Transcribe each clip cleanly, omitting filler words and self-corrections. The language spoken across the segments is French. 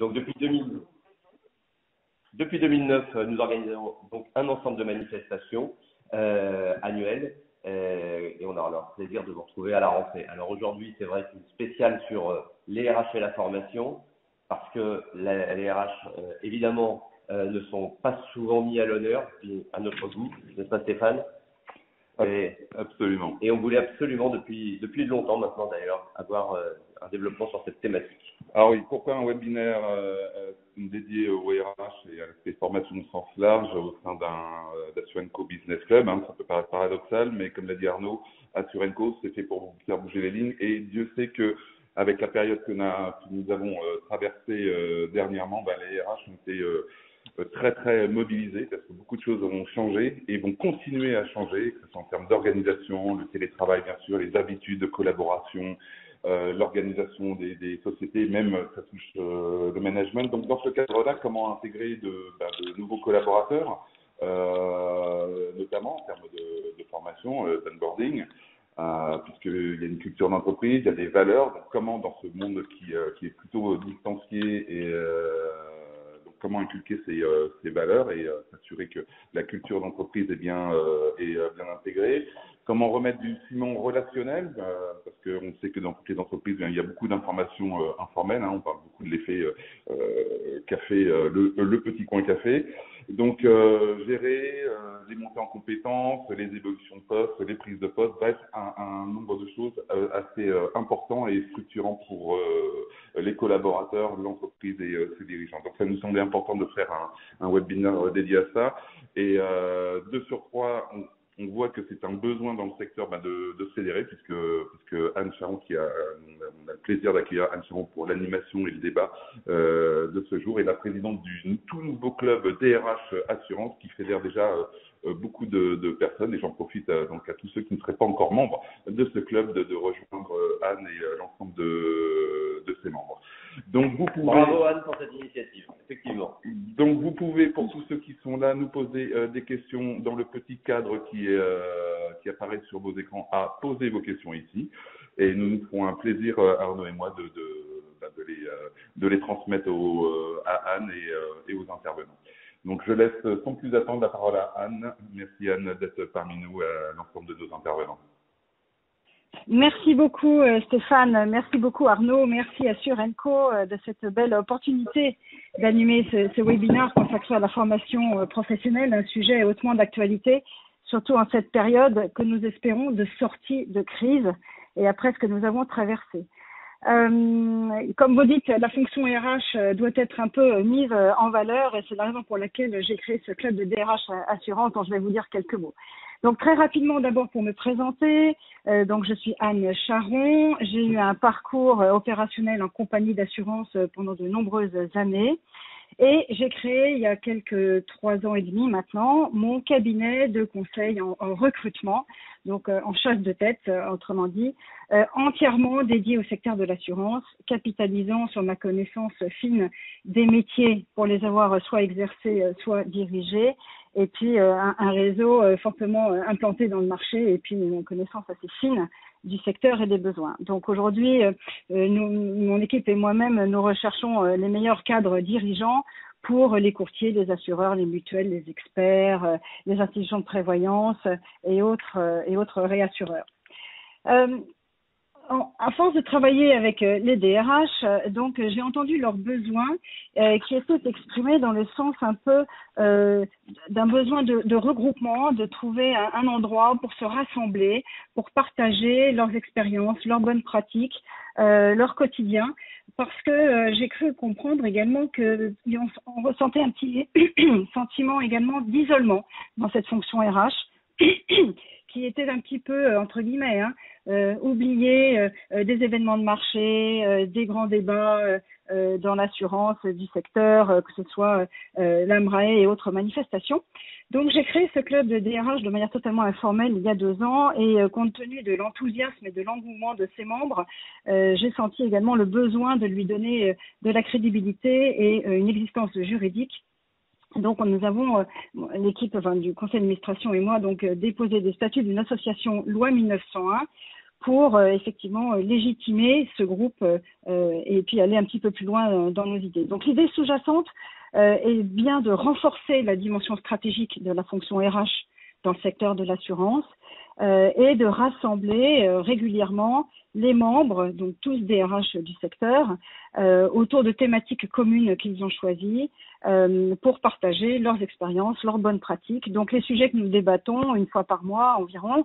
Donc depuis 2009, nous organisons donc un ensemble de manifestations annuelles et on aura le plaisir de vous retrouver à la rentrée. Alors aujourd'hui, c'est vrai qu'une spéciale sur les RH et la formation, parce que les RH, évidemment, ne sont pas souvent mis à l'honneur, à notre goût, n'est-ce pas Stéphane? Absolument. Et on voulait absolument, depuis longtemps maintenant d'ailleurs, avoir un développement sur cette thématique. Alors oui, pourquoi un webinaire dédié au RH et à l'aspect formation au sens large au sein d'Assurenco Business Club, ça peut paraître paradoxal, mais comme l'a dit Arnaud, Assurenco, c'est fait pour faire bouger les lignes, et Dieu sait que avec la période que nous avons traversée dernièrement, les RH ont été très très mobilisés parce que beaucoup de choses ont changé et vont continuer à changer, que ce soit en termes d'organisation, le télétravail bien sûr, les habitudes de collaboration, l'organisation des sociétés, même ça touche le management. Donc dans ce cadre-là, comment intégrer de nouveaux collaborateurs, notamment en termes de formation, d'onboarding, puisqu'il y a une culture d'entreprise, il y a des valeurs. Donc comment dans ce monde qui est plutôt distancié et comment inculquer ces valeurs et s'assurer que la culture d'entreprise est bien intégrée. Comment remettre du ciment relationnel, parce qu'on sait que dans toutes les entreprises, il y a beaucoup d'informations informelles. On parle beaucoup de l'effet café, le petit coin café. Donc, gérer les montées en compétences, les évolutions de poste, les prises de poste, bref, un nombre de choses assez importants et structurants pour les collaborateurs, l'entreprise et ses dirigeants. Donc, ça nous semblait important de faire un webinaire dédié à ça. Et de surcroît, on voit que c'est un besoin dans le secteur de se fédérer, puisque Anne Charon, on a le plaisir d'accueillir Anne Charon pour l'animation et le débat de ce jour, est la présidente du tout nouveau club DRH Assurance qui fédère déjà beaucoup de personnes, et j'en profite donc à tous ceux qui ne seraient pas encore membres de ce club de rejoindre Anne et l'ensemble de ses membres. Donc vous pouvez... Bravo Anne pour cette initiative, effectivement. Donc vous pouvez, pour tous ceux qui sont là, nous poser des questions dans le petit cadre qui apparaît sur vos écrans, à poser vos questions ici, et nous nous ferons un plaisir, Arnaud et moi, de les transmettre à Anne et aux intervenants. Donc je laisse sans plus attendre la parole à Anne. Merci Anne d'être parmi nous, l'ensemble de nos intervenants. Merci beaucoup Stéphane, merci beaucoup Arnaud, merci à Assurenco de cette belle opportunité d'animer ce webinaire consacré à la formation professionnelle, un sujet hautement d'actualité, surtout en cette période que nous espérons de sortie de crise et après ce que nous avons traversé. Comme vous dites, la fonction RH doit être un peu mise en valeur et c'est la raison pour laquelle j'ai créé ce club de DRH Assurance dont je vais vous dire quelques mots. Donc très rapidement d'abord pour me présenter, donc je suis Anne Charon, j'ai eu un parcours opérationnel en compagnie d'assurance pendant de nombreuses années et j'ai créé il y a 3 ans et demi maintenant mon cabinet de conseil en recrutement, donc en chasse de tête autrement dit, entièrement dédié au secteur de l'assurance, capitalisant sur ma connaissance fine des métiers pour les avoir soit exercés, soit dirigés, et puis un réseau fortement implanté dans le marché et puis une connaissance assez fine du secteur et des besoins. Donc aujourd'hui, mon équipe et moi-même, nous recherchons les meilleurs cadres dirigeants pour les courtiers, les assureurs, les mutuelles, les experts, les institutions de prévoyance et autres réassureurs. À force de travailler avec les DRH, donc j'ai entendu leurs besoins qui étaient exprimés dans le sens un peu d'un besoin de regroupement, de trouver un endroit pour se rassembler, pour partager leurs expériences, leurs bonnes pratiques, leur quotidien, parce que j'ai cru comprendre également qu'on ressentait un petit sentiment également d'isolement dans cette fonction RH. Qui était un petit peu, entre guillemets, oublié des événements de marché, des grands débats dans l'assurance du secteur, que ce soit l'AMRAE et autres manifestations. Donc j'ai créé ce club de DRH de manière totalement informelle il y a 2 ans et compte tenu de l'enthousiasme et de l'engouement de ses membres, j'ai senti également le besoin de lui donner de la crédibilité et une existence juridique. Donc, nous avons, l'équipe du conseil d'administration et moi, donc déposé des statuts d'une association loi 1901 pour effectivement légitimer ce groupe et puis aller un petit peu plus loin dans nos idées. Donc l'idée sous-jacente est bien de renforcer la dimension stratégique de la fonction RH dans le secteur de l'assurance et de rassembler régulièrement les membres, donc tous des RH du secteur, autour de thématiques communes qu'ils ont choisies pour partager leurs expériences, leurs bonnes pratiques. Donc les sujets que nous débattons une fois par mois environ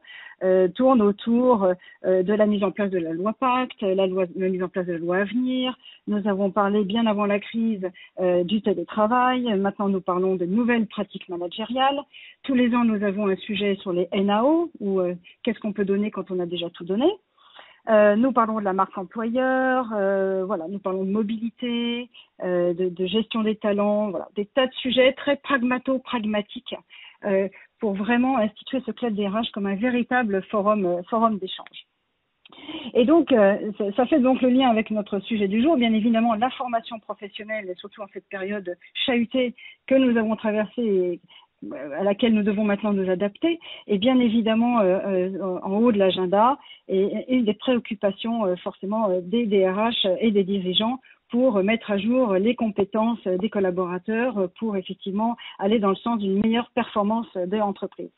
tournent autour de la mise en place de la loi Pacte, la mise en place de la loi Avenir. Nous avons parlé bien avant la crise du télétravail. Maintenant, nous parlons de nouvelles pratiques managériales. Tous les ans, nous avons un sujet sur les NAO, ou qu'est-ce qu'on peut donner quand on a déjà tout donné. Nous parlons de la marque employeur, nous parlons de mobilité, de gestion des talents, des tas de sujets très pragmatiques pour vraiment instituer ce club des RH comme un véritable forum d'échange. Et donc, ça fait donc le lien avec notre sujet du jour, bien évidemment, la formation professionnelle, et surtout en cette période chahutée que nous avons traversée et à laquelle nous devons maintenant nous adapter, et bien évidemment en haut de l'agenda, et une des préoccupations forcément des DRH et des dirigeants pour mettre à jour les compétences des collaborateurs pour effectivement aller dans le sens d'une meilleure performance de l'entreprise.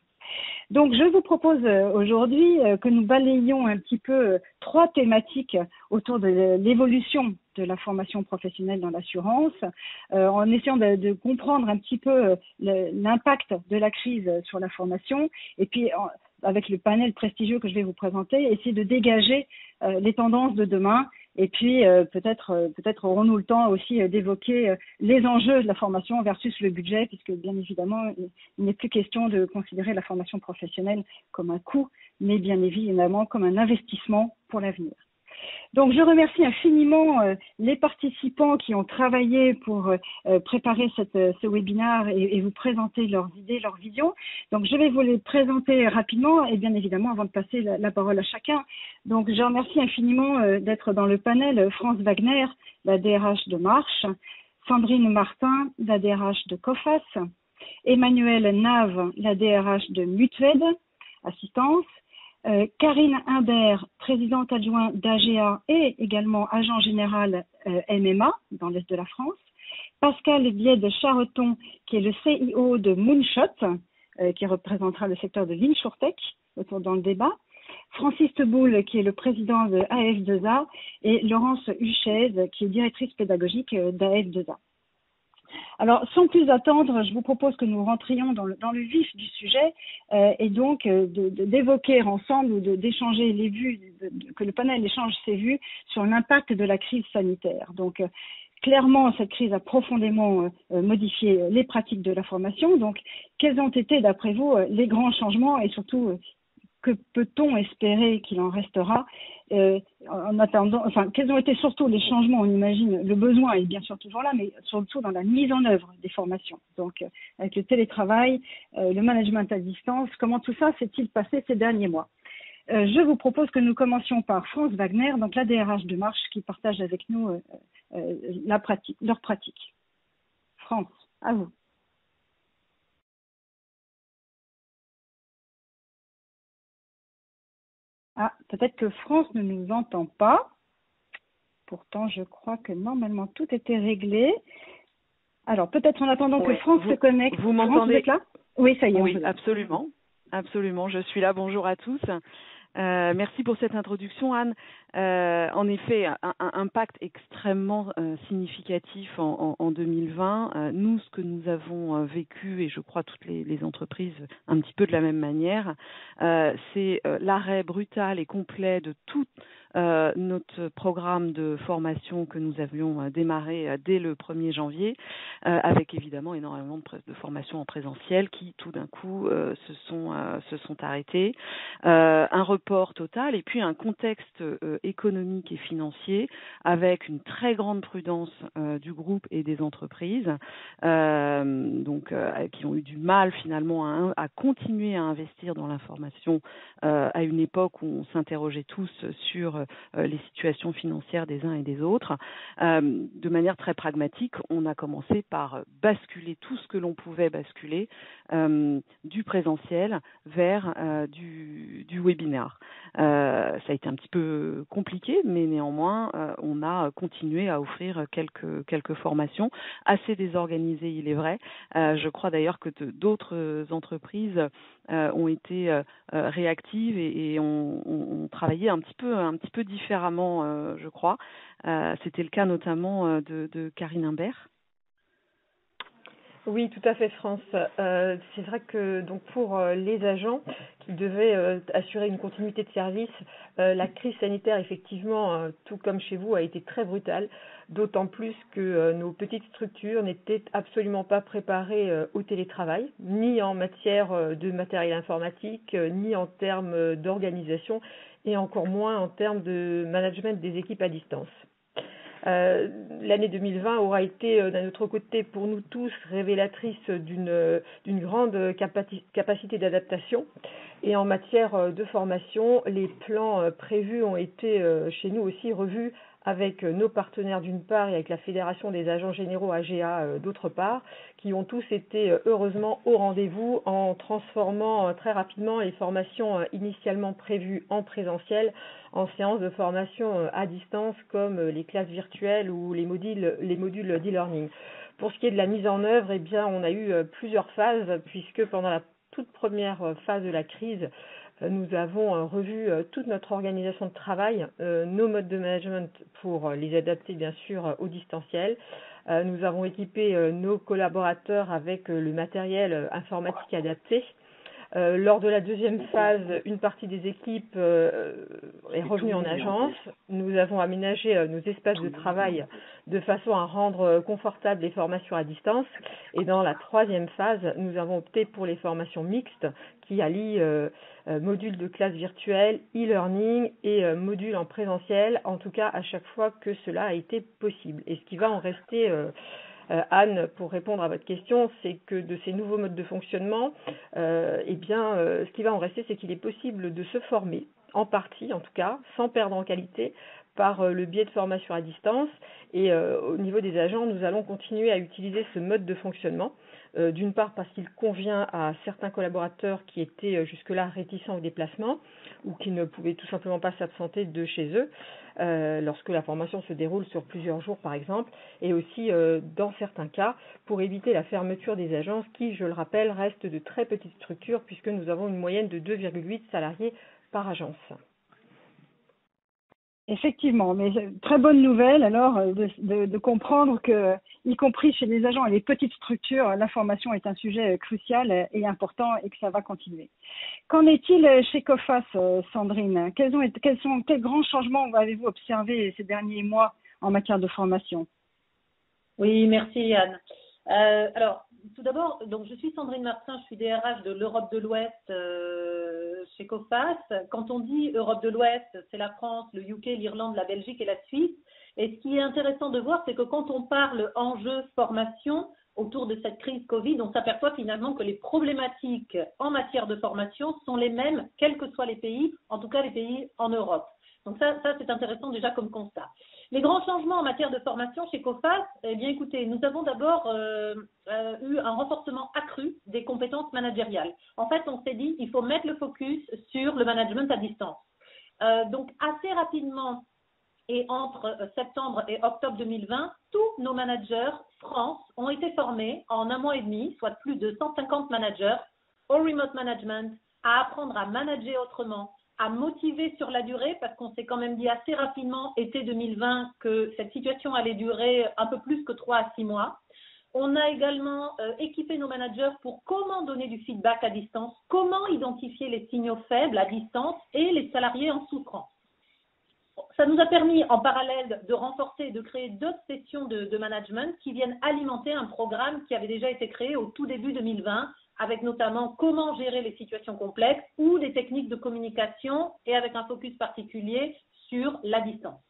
Donc, je vous propose aujourd'hui que nous balayions un petit peu 3 thématiques autour de l'évolution de la formation professionnelle dans l'assurance, en essayant de comprendre un petit peu l'impact de la crise sur la formation, et puis avec le panel prestigieux que je vais vous présenter, essayer de dégager les tendances de demain. Et puis peut-être aurons-nous le temps aussi d'évoquer les enjeux de la formation versus le budget, puisque bien évidemment il n'est plus question de considérer la formation professionnelle comme un coût, mais bien évidemment comme un investissement pour l'avenir. Donc je remercie infiniment les participants qui ont travaillé pour préparer ce webinaire et vous présenter leurs idées, leurs visions. Donc je vais vous les présenter rapidement et bien évidemment avant de passer la parole à chacun. Donc je remercie infiniment d'être dans le panel France Wagner, la DRH de Marche, Sandrine Martin, la DRH de COFAS, Emmanuel Nave, la DRH de Mutued, Assistance, Karine Imbert, présidente adjointe d'AGA et également agent général MMA dans l'Est de la France. Pascal Bied-Charreton, qui est le CIO de Moonshot, qui représentera le secteur de l'InsurTech dans le débat. Francis Teboul, qui est le président de AF2A, et Laurence Huchez, qui est directrice pédagogique d'AF2A. Alors, sans plus attendre, je vous propose que nous rentrions dans le vif du sujet et donc d'évoquer ensemble ou d'échanger les vues, que le panel échange ses vues sur l'impact de la crise sanitaire. Donc, clairement, cette crise a profondément modifié les pratiques de la formation. Donc, quels ont été, d'après vous, les grands changements et surtout, que peut-on espérer qu'il en restera en attendant, quels ont été surtout les changements, on imagine, le besoin est bien sûr toujours là, mais surtout dans la mise en œuvre des formations. Donc, avec le télétravail, le management à distance, comment tout ça s'est-il passé ces derniers mois? Je vous propose que nous commencions par France Wagner, donc la DRH de Marche, qui partage avec nous leur pratique. France, à vous. Ah, peut-être que France ne nous entend pas. Pourtant, je crois que normalement tout était réglé. Alors, peut-être en attendant que France se connecte. Vous m'entendez? Vous êtes là? Oui, ça y est. Oui, absolument. Absolument, je suis là. Bonjour à tous. Merci pour cette introduction, Anne. En effet, un impact extrêmement significatif en 2020. Nous, ce que nous avons vécu, et je crois toutes les entreprises un petit peu de la même manière, c'est l'arrêt brutal et complet de tout notre programme de formation que nous avions démarré dès le 1er janvier, avec évidemment énormément de formations en présentiel qui, tout d'un coup, se sont arrêtées. Un report total et puis un contexte économiques et financiers, avec une très grande prudence du groupe et des entreprises, qui ont eu du mal finalement à continuer à investir dans l'information à une époque où on s'interrogeait tous sur les situations financières des uns et des autres. De manière très pragmatique, on a commencé par basculer tout ce que l'on pouvait basculer du présentiel vers du webinaire. Ça a été un petit peu compliqué, mais néanmoins, on a continué à offrir quelques formations assez désorganisées, il est vrai. Je crois d'ailleurs que d'autres entreprises ont été réactives et ont travaillé un petit peu différemment, je crois. C'était le cas notamment de Karine Imbert. Oui, tout à fait, France. C'est vrai que donc pour les agents qui devaient assurer une continuité de service, la crise sanitaire, effectivement, tout comme chez vous, a été très brutale, d'autant plus que nos petites structures n'étaient absolument pas préparées au télétravail, ni en matière de matériel informatique, ni en termes d'organisation, et encore moins en termes de management des équipes à distance. L'année 2020 aura été d'un autre côté pour nous tous révélatrice d'une grande capacité d'adaptation, et en matière de formation, les plans prévus ont été chez nous aussi revus avec nos partenaires d'une part et avec la Fédération des agents généraux AGA d'autre part, qui ont tous été heureusement au rendez-vous en transformant très rapidement les formations initialement prévues en présentiel en séances de formation à distance comme les classes virtuelles ou les modules d'e-learning. Pour ce qui est de la mise en œuvre, eh bien, on a eu plusieurs phases, puisque pendant la toute première phase de la crise, nous avons revu toute notre organisation de travail, nos modes de management pour les adapter bien sûr au distanciel. Nous avons équipé nos collaborateurs avec le matériel informatique adapté. Lors de la deuxième phase, une partie des équipes est revenue en agence. Nous avons aménagé nos espaces de travail de façon à rendre confortables les formations à distance. Et dans la troisième phase, nous avons opté pour les formations mixtes qui allient modules de classe virtuelle, e-learning et modules en présentiel, en tout cas à chaque fois que cela a été possible. Et ce qui va en rester... Anne, pour répondre à votre question, c'est que de ces nouveaux modes de fonctionnement, ce qui va en rester, c'est qu'il est possible de se former, en partie en tout cas, sans perdre en qualité, par le biais de formation à distance. Et au niveau des agents, nous allons continuer à utiliser ce mode de fonctionnement, d'une part parce qu'il convient à certains collaborateurs qui étaient jusque-là réticents au déplacement ou qui ne pouvaient tout simplement pas s'absenter de chez eux, lorsque la formation se déroule sur plusieurs jours par exemple, et aussi dans certains cas pour éviter la fermeture des agences qui, je le rappelle, restent de très petites structures puisque nous avons une moyenne de 2,8 salariés par agence. Effectivement, mais très bonne nouvelle alors de comprendre que, y compris chez les agents et les petites structures, la formation est un sujet crucial et important et que ça va continuer. Qu'en est-il chez COFAS, Sandrine? Quels grands changements avez-vous observés ces derniers mois en matière de formation? Oui, merci Anne. Alors, tout d'abord, donc je suis Sandrine Martin, je suis DRH de l'Europe de l'Ouest chez COFAS. Quand on dit Europe de l'Ouest, c'est la France, le UK, l'Irlande, la Belgique et la Suisse. Et ce qui est intéressant de voir, c'est que quand on parle enjeu formation autour de cette crise Covid, on s'aperçoit finalement que les problématiques en matière de formation sont les mêmes, quels que soient les pays, en tout cas les pays en Europe. Donc ça c'est intéressant déjà comme constat. Les grands changements en matière de formation chez COFAS, eh bien écoutez, nous avons d'abord eu un renforcement accru des compétences managériales. En fait, on s'est dit il faut mettre le focus sur le management à distance. Donc assez rapidement et entre septembre et octobre 2020, tous nos managers France ont été formés en 1 mois et demi, soit plus de 150 managers, au remote management, à apprendre à manager autrement, à motiver sur la durée, parce qu'on s'est quand même dit assez rapidement, été 2020, que cette situation allait durer un peu plus que 3 à 6 mois. On a également équipé nos managers pour comment donner du feedback à distance, comment identifier les signaux faibles à distance et les salariés en souffrance. Ça nous a permis en parallèle de renforcer et de créer d'autres sessions de management qui viennent alimenter un programme qui avait déjà été créé au tout début 2020, avec notamment comment gérer les situations complexes ou des techniques de communication et avec un focus particulier sur la distance.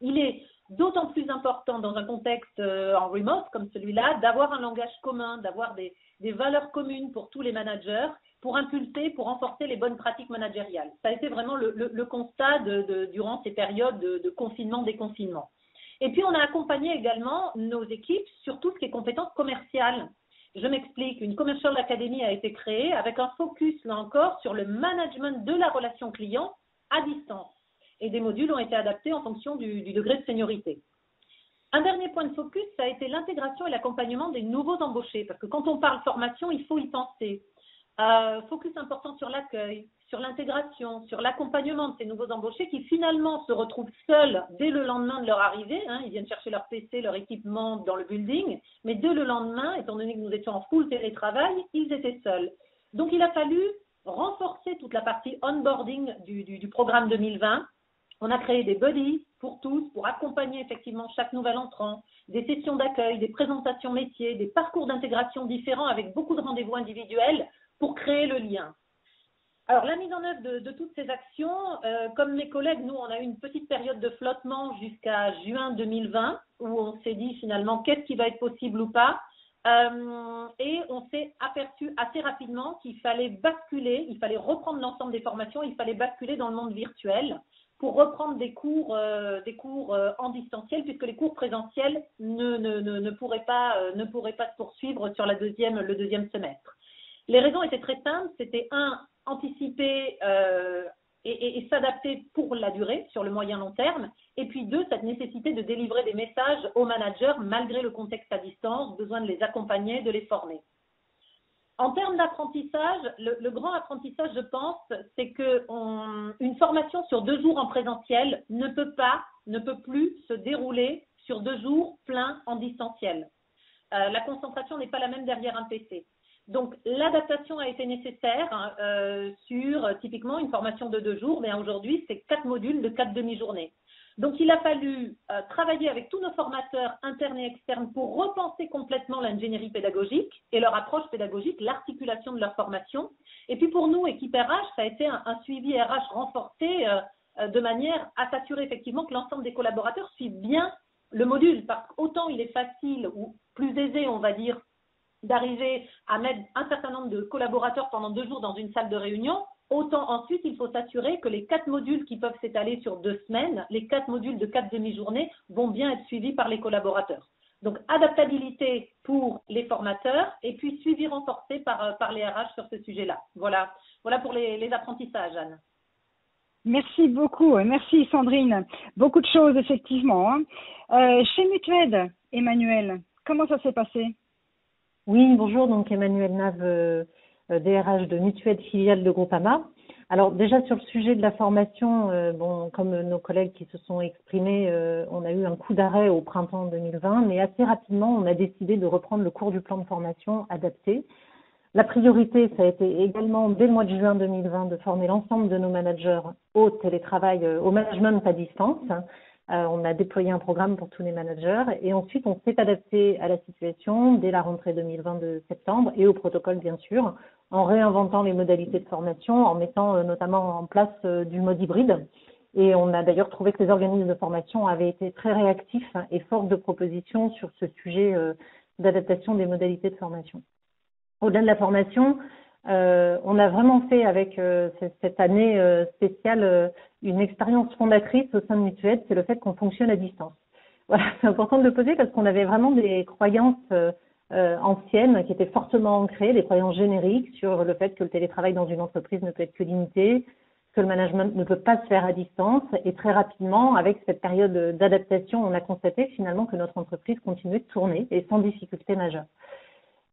Il est d'autant plus important dans un contexte en remote comme celui-là d'avoir un langage commun, d'avoir des valeurs communes pour tous les managers pour impulser, pour renforcer les bonnes pratiques managériales. Ça a été vraiment le constat durant ces périodes de confinement, déconfinement. Et puis, on a accompagné également nos équipes sur tout ce qui est compétences commerciales. Je m'explique, une Commercial Academy a été créée avec un focus, là encore, sur le management de la relation client à distance. Et des modules ont été adaptés en fonction du degré de seniorité. Un dernier point de focus, ça a été l'intégration et l'accompagnement des nouveaux embauchés. Parce que quand on parle formation, il faut y penser. Focus important sur l'accueil, sur l'intégration, sur l'accompagnement de ces nouveaux embauchés qui finalement se retrouvent seuls dès le lendemain de leur arrivée. Ils viennent chercher leur PC, leur équipement dans le building, mais dès le lendemain, étant donné que nous étions en full télétravail, ils étaient seuls. Donc il a fallu renforcer toute la partie onboarding du programme 2020. On a créé des buddies pour tous, pour accompagner effectivement chaque nouvel entrant, des sessions d'accueil, des présentations métiers, des parcours d'intégration différents avec beaucoup de rendez-vous individuels pour créer le lien. Alors, la mise en œuvre de toutes ces actions, comme mes collègues, nous, on a eu une petite période de flottement jusqu'à juin 2020 où on s'est dit finalement qu'est-ce qui va être possible ou pas. Et on s'est aperçu assez rapidement qu'il fallait basculer, il fallait reprendre l'ensemble des formations, il fallait basculer dans le monde virtuel pour reprendre des cours en distanciel, puisque les cours présentiels ne pourraient pas se poursuivre sur le deuxième semestre. Les raisons étaient très simples, c'était anticiper et s'adapter pour la durée, sur le moyen-long terme, et puis 2, cette nécessité de délivrer des messages aux managers malgré le contexte à distance, besoin de les accompagner, de les former. En termes d'apprentissage, le grand apprentissage, je pense, c'est qu'une formation sur 2 jours en présentiel ne peut plus se dérouler sur 2 jours pleins en distanciel. La concentration n'est pas la même derrière un PC. Donc, l'adaptation a été nécessaire sur typiquement une formation de 2 jours, mais aujourd'hui, c'est 4 modules de 4 demi-journées. Donc, il a fallu travailler avec tous nos formateurs internes et externes pour repenser complètement l'ingénierie pédagogique et leur approche pédagogique, l'articulation de leur formation. Et puis, pour nous, équipe RH, ça a été un suivi RH renforcé de manière à s'assurer effectivement que l'ensemble des collaborateurs suivent bien le module. Parce qu'autant il est facile ou plus aisé, on va dire, d'arriver à mettre un certain nombre de collaborateurs pendant 2 jours dans une salle de réunion, autant ensuite il faut s'assurer que les 4 modules qui peuvent s'étaler sur 2 semaines, les 4 modules de 4 demi-journées vont bien être suivis par les collaborateurs. Donc adaptabilité pour les formateurs et puis suivi renforcé par les RH sur ce sujet-là. Voilà pour les apprentissages, Anne. Merci beaucoup, merci Sandrine. Beaucoup de choses effectivement. Chez Mutued, Emmanuel, comment ça s'est passé ? Oui, bonjour, donc Emmanuel Nave, DRH de Mutued, filiale de Groupama. Alors déjà sur le sujet de la formation, comme nos collègues qui se sont exprimés, on a eu un coup d'arrêt au printemps 2020, mais assez rapidement, on a décidé de reprendre le cours du plan de formation adapté. La priorité, ça a été également, dès le mois de juin 2020, de former l'ensemble de nos managers au télétravail, au management à distance. On a déployé un programme pour tous les managers et ensuite on s'est adapté à la situation dès la rentrée 2020 de septembre et au protocole bien sûr, en réinventant les modalités de formation, en mettant notamment en place du mode hybride. Et on a d'ailleurs trouvé que les organismes de formation avaient été très réactifs et forts de propositions sur ce sujet d'adaptation des modalités de formation. Au-delà de la formation, on a vraiment fait avec cette année spéciale une expérience fondatrice au sein de Mutued, c'est le fait qu'on fonctionne à distance. Voilà, c'est important de le poser parce qu'on avait vraiment des croyances anciennes qui étaient fortement ancrées, des croyances génériques sur le fait que le télétravail dans une entreprise ne peut être que limité, que le management ne peut pas se faire à distance. Et très rapidement, avec cette période d'adaptation, on a constaté finalement que notre entreprise continuait de tourner et sans difficulté majeure.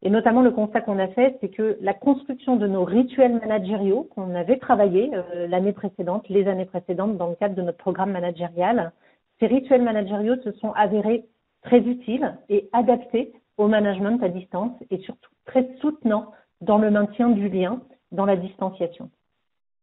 Et notamment, le constat qu'on a fait, c'est que la construction de nos rituels managériaux qu'on avait travaillés les années précédentes dans le cadre de notre programme managérial, ces rituels managériaux se sont avérés très utiles et adaptés au management à distance et surtout très soutenants dans le maintien du lien, dans la distanciation.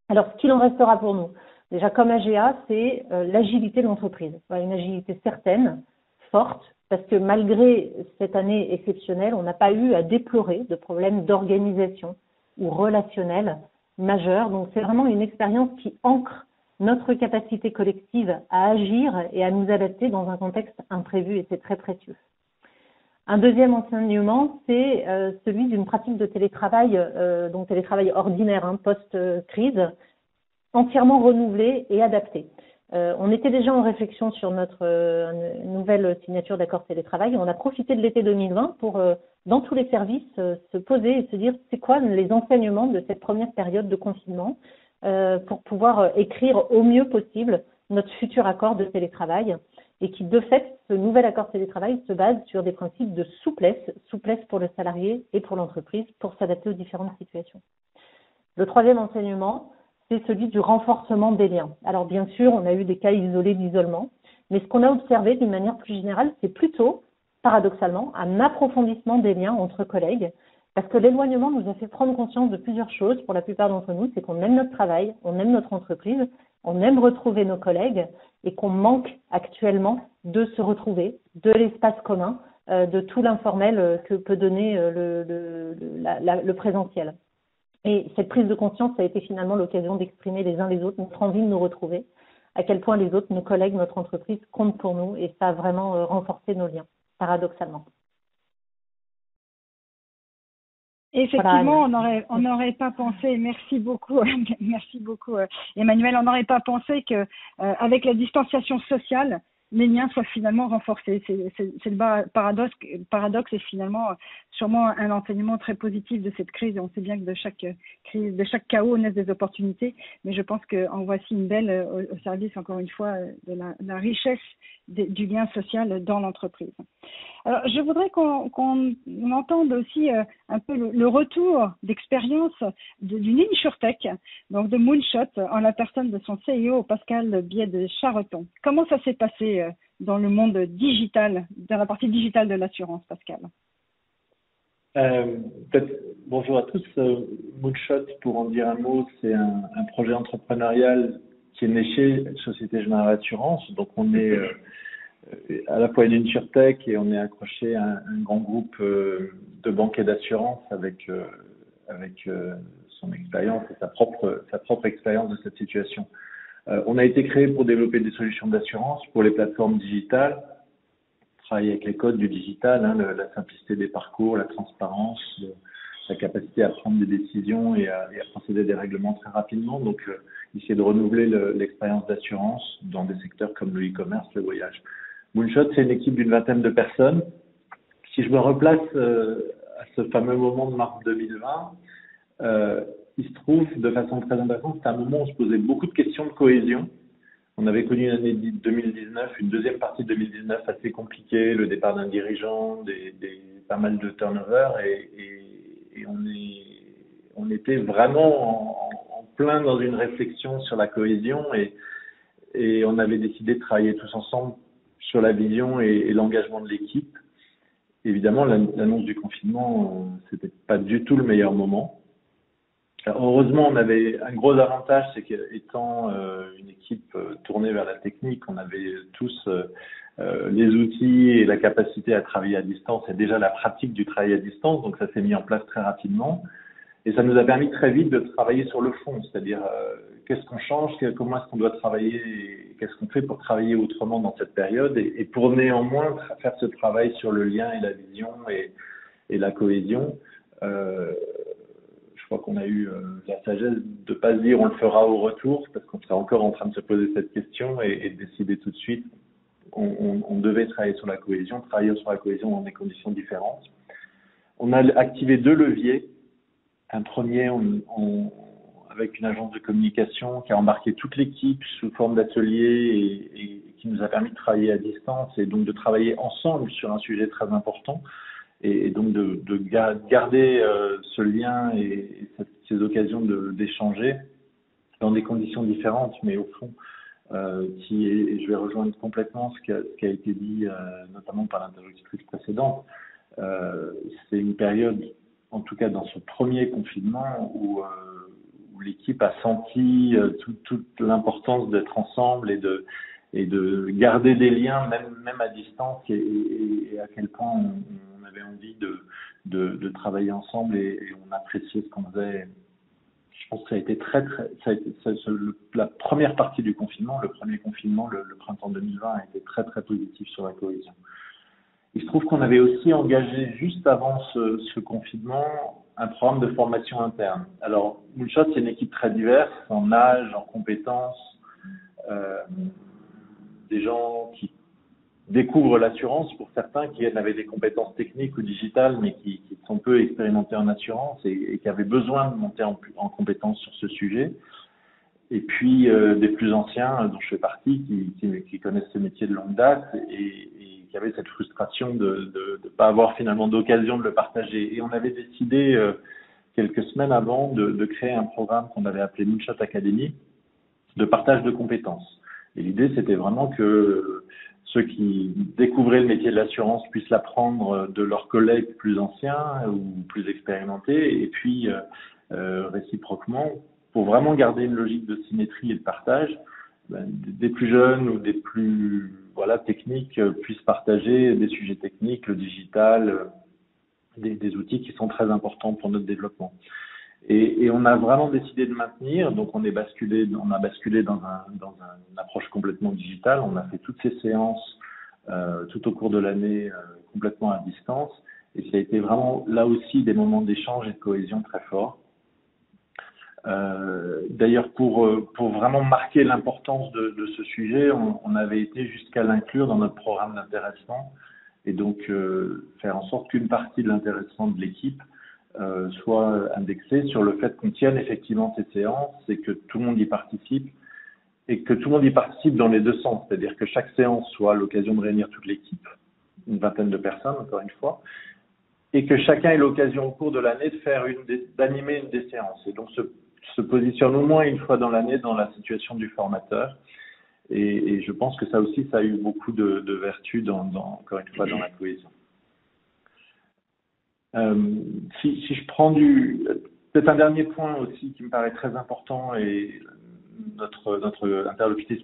Alors, ce qu'il en restera pour nous, déjà comme AGA, c'est l'agilité de l'entreprise. Voilà, une agilité certaine, forte, parce que malgré cette année exceptionnelle, on n'a pas eu à déplorer de problèmes d'organisation ou relationnels majeurs. Donc, c'est vraiment une expérience qui ancre notre capacité collective à agir et à nous adapter dans un contexte imprévu, et c'est très précieux. Un deuxième enseignement, c'est celui d'une pratique de télétravail, donc télétravail ordinaire, post-crise, entièrement renouvelée et adaptée. On était déjà en réflexion sur notre nouvelle signature d'accord télétravail. On a profité de l'été 2020 pour, dans tous les services, se poser et se dire c'est quoi les enseignements de cette première période de confinement pour pouvoir écrire au mieux possible notre futur accord de télétravail et qui, de fait, ce nouvel accord télétravail se base sur des principes de souplesse pour le salarié et pour l'entreprise pour s'adapter aux différentes situations. Le troisième enseignement, c'est celui du renforcement des liens. Alors bien sûr, on a eu des cas isolés d'isolement, mais ce qu'on a observé d'une manière plus générale, c'est plutôt, paradoxalement, un approfondissement des liens entre collègues, parce que l'éloignement nous a fait prendre conscience de plusieurs choses pour la plupart d'entre nous, c'est qu'on aime notre travail, on aime notre entreprise, on aime retrouver nos collègues et qu'on manque actuellement de se retrouver, de l'espace commun, de tout l'informel que peut donner le présentiel. Et cette prise de conscience, ça a été finalement l'occasion d'exprimer les uns les autres notre envie de nous retrouver, à quel point les autres, nos collègues, notre entreprise comptent pour nous et ça a vraiment renforcé nos liens, paradoxalement. Effectivement, on n'aurait pas pensé, merci beaucoup Emmanuel, on n'aurait pas pensé que avec la distanciation sociale, les liens soient finalement renforcés. C'est le paradoxe et finalement sûrement un enseignement très positif de cette crise. Et on sait bien que de chaque crise, de chaque chaos naissent des opportunités, mais je pense qu'en voici une belle au service, encore une fois, de la richesse du lien social dans l'entreprise. Alors, je voudrais qu'on entende aussi un peu le retour d'expérience d'une InsurTech, donc de Moonshot, en la personne de son CEO, Pascal Biais de Charreton. Comment ça s'est passé dans le monde digital, dans la partie digitale de l'assurance, Pascal? Bonjour à tous. Moonshot, pour en dire un mot, c'est un projet entrepreneurial qui est né chez Société Générale Assurance. Donc, on est à la fois une InsurTech et on est accroché à un grand groupe de banques et d'assurance avec son expérience et sa propre expérience de cette situation. On a été créé pour développer des solutions d'assurance pour les plateformes digitales, travailler avec les codes du digital, la simplicité des parcours, la transparence, la capacité à prendre des décisions et à procéder à des règlements très rapidement. Donc, essayer de renouveler l'expérience d'assurance dans des secteurs comme le e-commerce, le voyage. Moonshot, c'est une équipe d'une vingtaine de personnes. Si je me replace à ce fameux moment de mars 2020, il se trouve de façon très intéressante, c'est un moment où on se posait beaucoup de questions de cohésion. On avait connu une année 2019, une deuxième partie de 2019 assez compliquée, le départ d'un dirigeant, pas mal de turnover et on était vraiment en plein dans une réflexion sur la cohésion et on avait décidé de travailler tous ensemble sur la vision et l'engagement de l'équipe. Évidemment, l'annonce du confinement, c'était pas du tout le meilleur moment. Alors, heureusement, on avait un gros avantage, c'est qu'étant une équipe tournée vers la technique, on avait tous les outils et la capacité à travailler à distance et déjà la pratique du travail à distance, donc ça s'est mis en place très rapidement. Et ça nous a permis très vite de travailler sur le fond, c'est-à-dire qu'est-ce qu'on change, comment est-ce qu'on doit travailler, qu'est-ce qu'on fait pour travailler autrement dans cette période et pour néanmoins faire ce travail sur le lien et la vision et la cohésion. Je crois qu'on a eu la sagesse de ne pas se dire on le fera au retour, parce qu'on serait encore en train de se poser cette question et de décider tout de suite. On devait travailler sur la cohésion dans des conditions différentes. On a activé 2 leviers. Un premier, avec une agence de communication qui a embarqué toute l'équipe sous forme d'atelier et qui nous a permis de travailler à distance et donc de travailler ensemble sur un sujet très important et donc de garder ce lien et ces occasions d'échanger dans des conditions différentes, mais au fond, et je vais rejoindre complètement ce qui a été dit notamment par l'interlocutrice précédente, c'est une période, en tout cas dans ce premier confinement, où l'équipe a senti toute l'importance d'être ensemble et de garder des liens, même à distance, et à quel point on avait envie de travailler ensemble et on appréciait ce qu'on faisait. Je pense que ça a été la première partie du confinement, le premier confinement, le printemps 2020 a été très très positif sur la cohésion. Il se trouve qu'on avait aussi engagé juste avant ce confinement un programme de formation interne. Alors, Moonshot, c'est une équipe très diverse en âge, en compétences, des gens qui découvrent l'assurance pour certains qui avaient des compétences techniques ou digitales mais qui sont peu expérimentés en assurance et qui avaient besoin de monter en compétences sur ce sujet. Et puis des plus anciens dont je fais partie qui connaissent ce métier de longue date et qui avaient cette frustration de pas avoir finalement d'occasion de le partager. Et on avait décidé quelques semaines avant de créer un programme qu'on avait appelé Moonshot Academy de partage de compétences. Et l'idée, c'était vraiment que ceux qui découvraient le métier de l'assurance puissent l'apprendre de leurs collègues plus anciens ou plus expérimentés, et puis réciproquement, pour vraiment garder une logique de symétrie et de partage, des plus jeunes ou des plus techniques puissent partager des sujets techniques, le digital, des outils qui sont très importants pour notre développement. Et on a vraiment décidé de maintenir, donc on a basculé dans une approche complètement digitale. On a fait toutes ces séances tout au cours de l'année complètement à distance, et ça a été vraiment là aussi des moments d'échange et de cohésion très forts. D'ailleurs, pour vraiment marquer l'importance de ce sujet, on avait été jusqu'à l'inclure dans notre programme d'intéressement, et donc faire en sorte qu'une partie de l'intéressement de l'équipe soit indexé sur le fait qu'on tienne effectivement ces séances et que tout le monde y participe, et que tout le monde y participe dans les deux sens, c'est-à-dire que chaque séance soit l'occasion de réunir toute l'équipe, une vingtaine de personnes encore une fois, et que chacun ait l'occasion au cours de l'année d'animer une des séances, et donc se positionne au moins une fois dans l'année dans la situation du formateur, et je pense que ça aussi, ça a eu beaucoup de vertus encore une fois dans la cohésion. Si je prends peut-être un dernier point aussi qui me paraît très important, et notre interlocutrice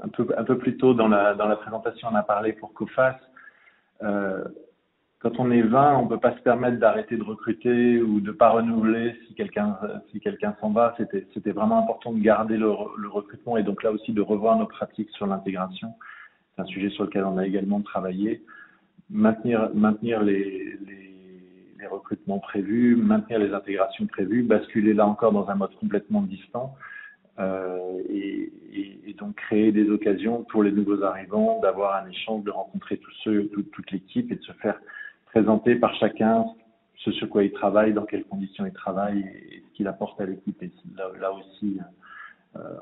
un peu plus tôt dans la présentation en a parlé pour COFAS. Quand on est 20, on peut pas se permettre d'arrêter de recruter ou de pas renouveler si quelqu'un s'en va. C'était vraiment important de garder le recrutement, et donc là aussi de revoir nos pratiques sur l'intégration. C'est un sujet sur lequel on a également travaillé. Maintenir les recrutements prévus, maintenir les intégrations prévues, basculer là encore dans un mode complètement distant, et donc créer des occasions pour les nouveaux arrivants d'avoir un échange, de rencontrer toute l'équipe et de se faire présenter par chacun ce sur quoi il travaille, dans quelles conditions il travaille et ce qu'il apporte à l'équipe. Et là aussi,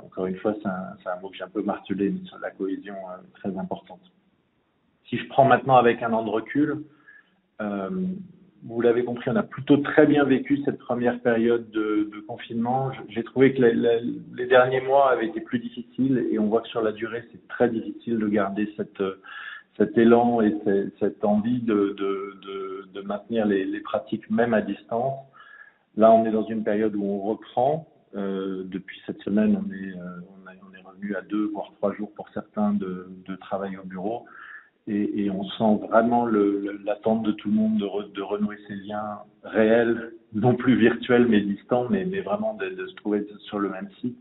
encore une fois, c'est un mot que j'ai un peu martelé, mais sur la cohésion très importante. Si je prends maintenant avec un an de recul, vous l'avez compris, on a plutôt très bien vécu cette première période de confinement. J'ai trouvé que les derniers mois avaient été plus difficiles, et on voit que sur la durée, c'est très difficile de garder cet élan et cette envie de maintenir les pratiques même à distance. Là, on est dans une période où on reprend. Depuis cette semaine, on est revenu à 2 voire 3 jours pour certains de travail au bureau. Et on sent vraiment l'attente de tout le monde de renouer ces liens réels, non plus virtuels mais distants, mais vraiment de se trouver sur le même site.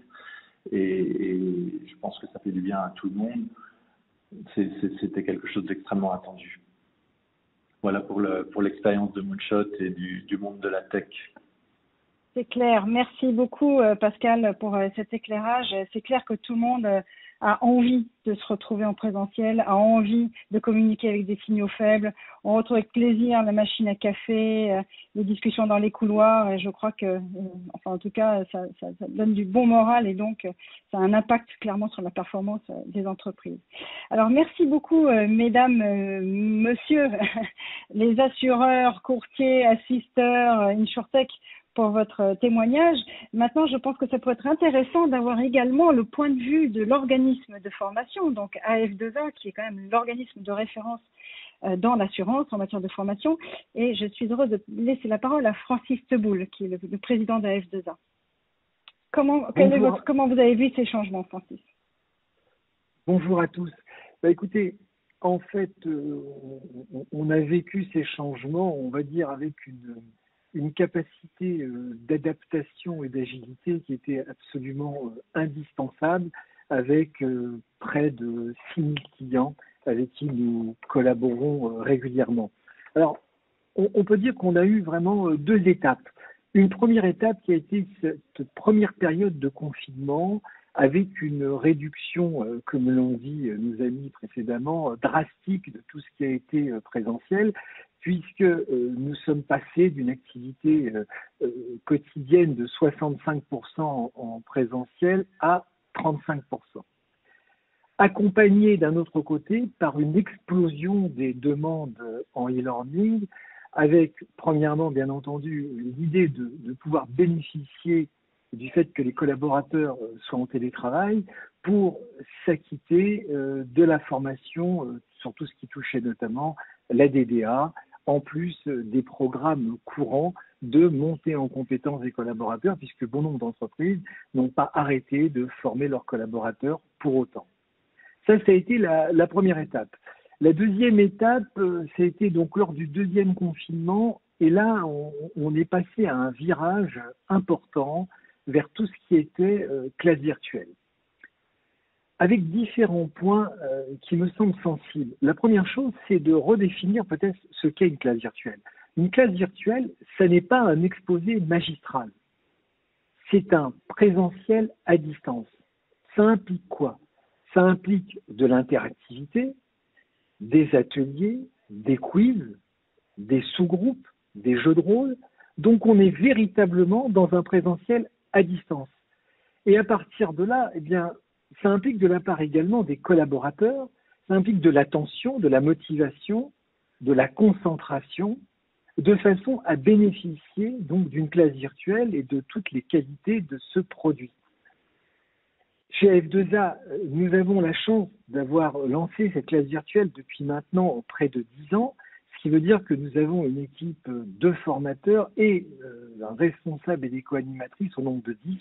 Et je pense que ça fait du bien à tout le monde. C'était quelque chose d'extrêmement attendu. Voilà pour l'expérience de Moonshot et du monde de la tech. C'est clair. Merci beaucoup, Pascal, pour cet éclairage. C'est clair que tout le monde a envie de se retrouver en présentiel, a envie de communiquer avec des signaux faibles. On retrouve avec plaisir la machine à café, les discussions dans les couloirs, et je crois que, en tout cas, ça donne du bon moral, et donc ça a un impact clairement sur la performance des entreprises. Alors, merci beaucoup, mesdames, messieurs, les assureurs, courtiers, assisteurs, InsurTech, pour votre témoignage. Maintenant, je pense que ça peut être intéressant d'avoir également le point de vue de l'organisme de formation, donc AF2A, qui est quand même l'organisme de référence dans l'assurance en matière de formation. Et je suis heureuse de laisser la parole à Francis Teboul, qui est le président d'AF2A. Comment vous avez vu ces changements, Francis? Bonjour à tous. Écoutez, en fait, on a vécu ces changements, on va dire, avec une capacité d'adaptation et d'agilité qui était absolument indispensable avec près de 6 000 clients avec qui nous collaborons régulièrement. Alors, on peut dire qu'on a eu vraiment 2 étapes. Une première étape qui a été cette première période de confinement avec une réduction, comme l'ont dit nos amis précédemment, drastique de tout ce qui a été présentiel, puisque nous sommes passés d'une activité quotidienne de 65% en présentiel à 35%. Accompagné d'un autre côté par une explosion des demandes en e-learning, avec premièrement, bien entendu, l'idée de pouvoir bénéficier du fait que les collaborateurs soient en télétravail pour s'acquitter de la formation sur tout ce qui touchait notamment la DDA, en plus des programmes courants de montée en compétences des collaborateurs, puisque bon nombre d'entreprises n'ont pas arrêté de former leurs collaborateurs pour autant. Ça a été la première étape. La deuxième étape, ça a été donc lors du deuxième confinement, et là, on est passé à un virage important vers tout ce qui était classe virtuelle, avec différents points qui me semblent sensibles. La première chose, c'est de redéfinir peut-être ce qu'est une classe virtuelle. Une classe virtuelle, ça n'est pas un exposé magistral, c'est un présentiel à distance. Ça implique quoi? Ça implique de l'interactivité, des ateliers, des quiz, des sous-groupes, des jeux de rôle. Donc on est véritablement dans un présentiel à distance. Et à partir de là, eh bien, ça implique de la part également des collaborateurs, ça implique de l'attention, de la motivation, de la concentration, de façon à bénéficier donc d'une classe virtuelle et de toutes les qualités de ce produit. Chez F2A, nous avons la chance d'avoir lancé cette classe virtuelle depuis maintenant près de 10 ans, ce qui veut dire que nous avons une équipe de formateurs et un responsable et des co-animatrices au nombre de 10.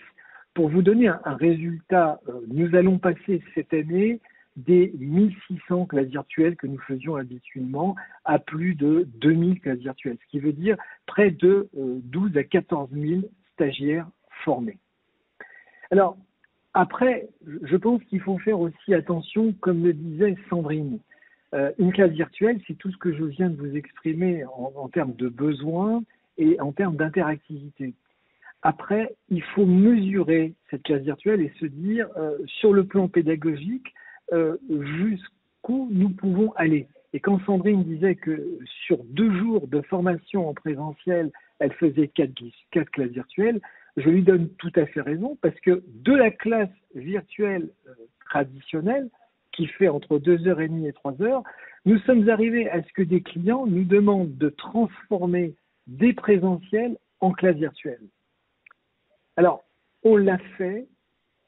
Pour vous donner un résultat, nous allons passer cette année des 1600 classes virtuelles que nous faisions habituellement à plus de 2000 classes virtuelles, ce qui veut dire près de 12 à 14 000 stagiaires formés. Alors, après, je pense qu'il faut faire aussi attention, comme le disait Sandrine. Une classe virtuelle, c'est tout ce que je viens de vous exprimer en termes de besoins et en termes d'interactivité. Après, il faut mesurer cette classe virtuelle et se dire, sur le plan pédagogique, jusqu'où nous pouvons aller. Et quand Sandrine disait que sur 2 jours de formation en présentiel, elle faisait 4 classes virtuelles, je lui donne tout à fait raison, parce que de la classe virtuelle traditionnelle, qui fait entre 2h30 et 3h, nous sommes arrivés à ce que des clients nous demandent de transformer des présentiels en classe virtuelle. Alors, on l'a fait,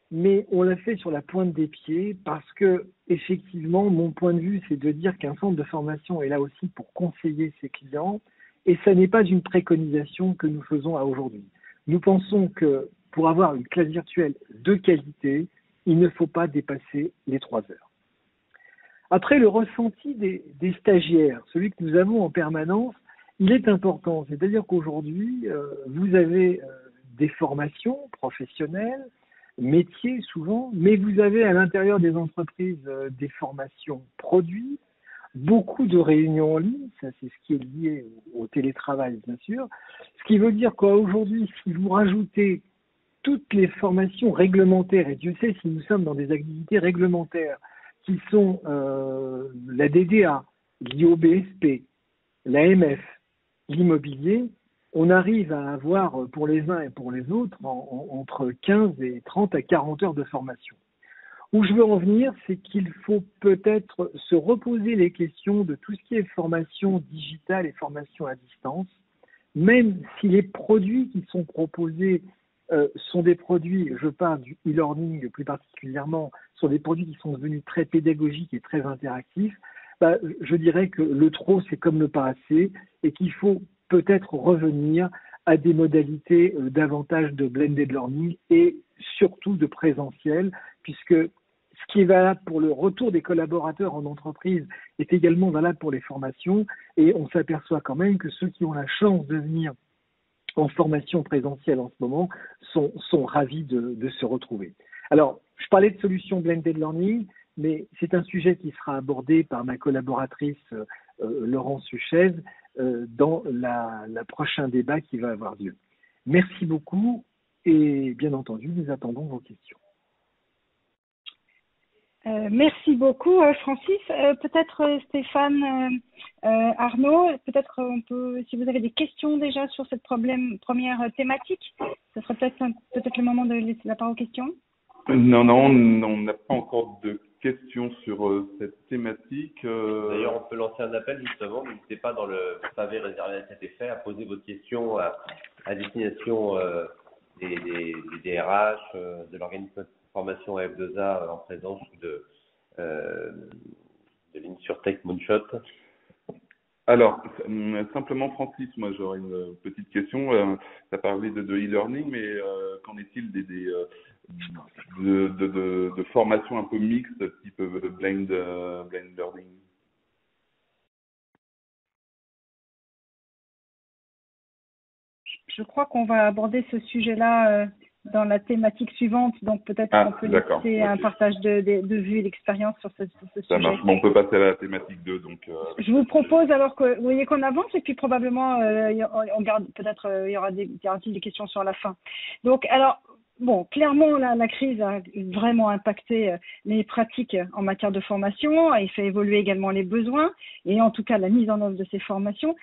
mais on l'a fait sur la pointe des pieds, parce que, effectivement, mon point de vue, c'est de dire qu'un centre de formation est là aussi pour conseiller ses clients, et ça n'est pas une préconisation que nous faisons à aujourd'hui. Nous pensons que pour avoir une classe virtuelle de qualité, il ne faut pas dépasser les 3 heures. Après, le ressenti des stagiaires, celui que nous avons en permanence, il est important. C'est-à-dire qu'aujourd'hui, vous avez des formations professionnelles, métiers souvent, mais vous avez à l'intérieur des entreprises des formations produits, beaucoup de réunions en ligne, ça c'est ce qui est lié au télétravail bien sûr, ce qui veut dire qu'aujourd'hui, si vous rajoutez toutes les formations réglementaires, et Dieu sait si nous sommes dans des activités réglementaires, qui sont la DDA, l'IOBSP, l'AMF, l'immobilier, on arrive à avoir pour les uns et pour les autres entre 15 et 30 à 40 heures de formation. Où je veux en venir, c'est qu'il faut peut-être se reposer les questions de tout ce qui est formation digitale et formation à distance, même si les produits qui sont proposés sont des produits, je parle du e-learning plus particulièrement, sont des produits qui sont devenus très pédagogiques et très interactifs, je dirais que le trop, c'est comme le pas assez, et qu'il faut peut-être revenir à des modalités davantage de blended learning et surtout de présentiel, puisque ce qui est valable pour le retour des collaborateurs en entreprise est également valable pour les formations, et on s'aperçoit quand même que ceux qui ont la chance de venir en formation présentielle en ce moment sont ravis de se retrouver. Alors, je parlais de solutions blended learning, mais c'est un sujet qui sera abordé par ma collaboratrice Laurence Huchez dans la prochain débat qui va avoir lieu. Merci beaucoup et bien entendu, nous attendons vos questions. Merci beaucoup, Francis. Peut-être Stéphane, Arnaud, peut-être si vous avez des questions déjà sur cette première thématique, ce serait peut-être le moment de laisser la parole aux questions. Non, on n'a pas encore de questions sur cette thématique. D'ailleurs, on peut lancer un appel justement. N'hésitez pas dans le pavé réservé à cet effet à poser votre question à destination des DRH, de l'organisme de formation F2A en présence de l'InsurTech Moonshot. Alors, simplement Francis, moi j'aurais une petite question. Tu as parlé de e-learning, mais qu'en est-il de formations un peu mixtes, type blind learning? Je crois qu'on va aborder ce sujet-là dans la thématique suivante, donc peut-être qu'on peut laisser un partage de vues et d'expérience sur ce sujet. Ça marche, bon, on peut passer à la thématique 2. Donc, je vous propose alors que vous voyez qu'on avance et puis probablement on garde peut-être il y aura-t-il des questions sur la fin. Donc alors bon, clairement la crise a vraiment impacté les pratiques en matière de formation et fait évoluer également les besoins et en tout cas la mise en œuvre de ces formations.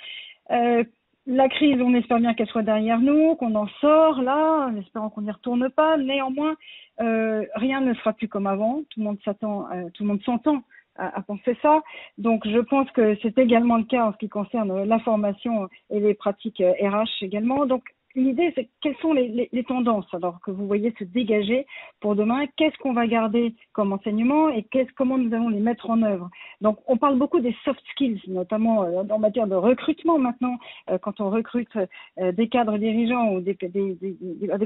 La crise, on espère bien qu'elle soit derrière nous, qu'on en sort là, en espérant qu'on n'y retourne pas. Néanmoins, rien ne sera plus comme avant. Tout le monde s'entend à penser ça. Donc, je pense que c'est également le cas en ce qui concerne la formation et les pratiques RH également. Donc, l'idée, c'est quelles sont les tendances alors que vous voyez se dégager pour demain. Qu'est-ce qu'on va garder comme enseignement et comment nous allons les mettre en œuvre. Donc, on parle beaucoup des soft skills, notamment en matière de recrutement maintenant. Quand on recrute des cadres dirigeants ou des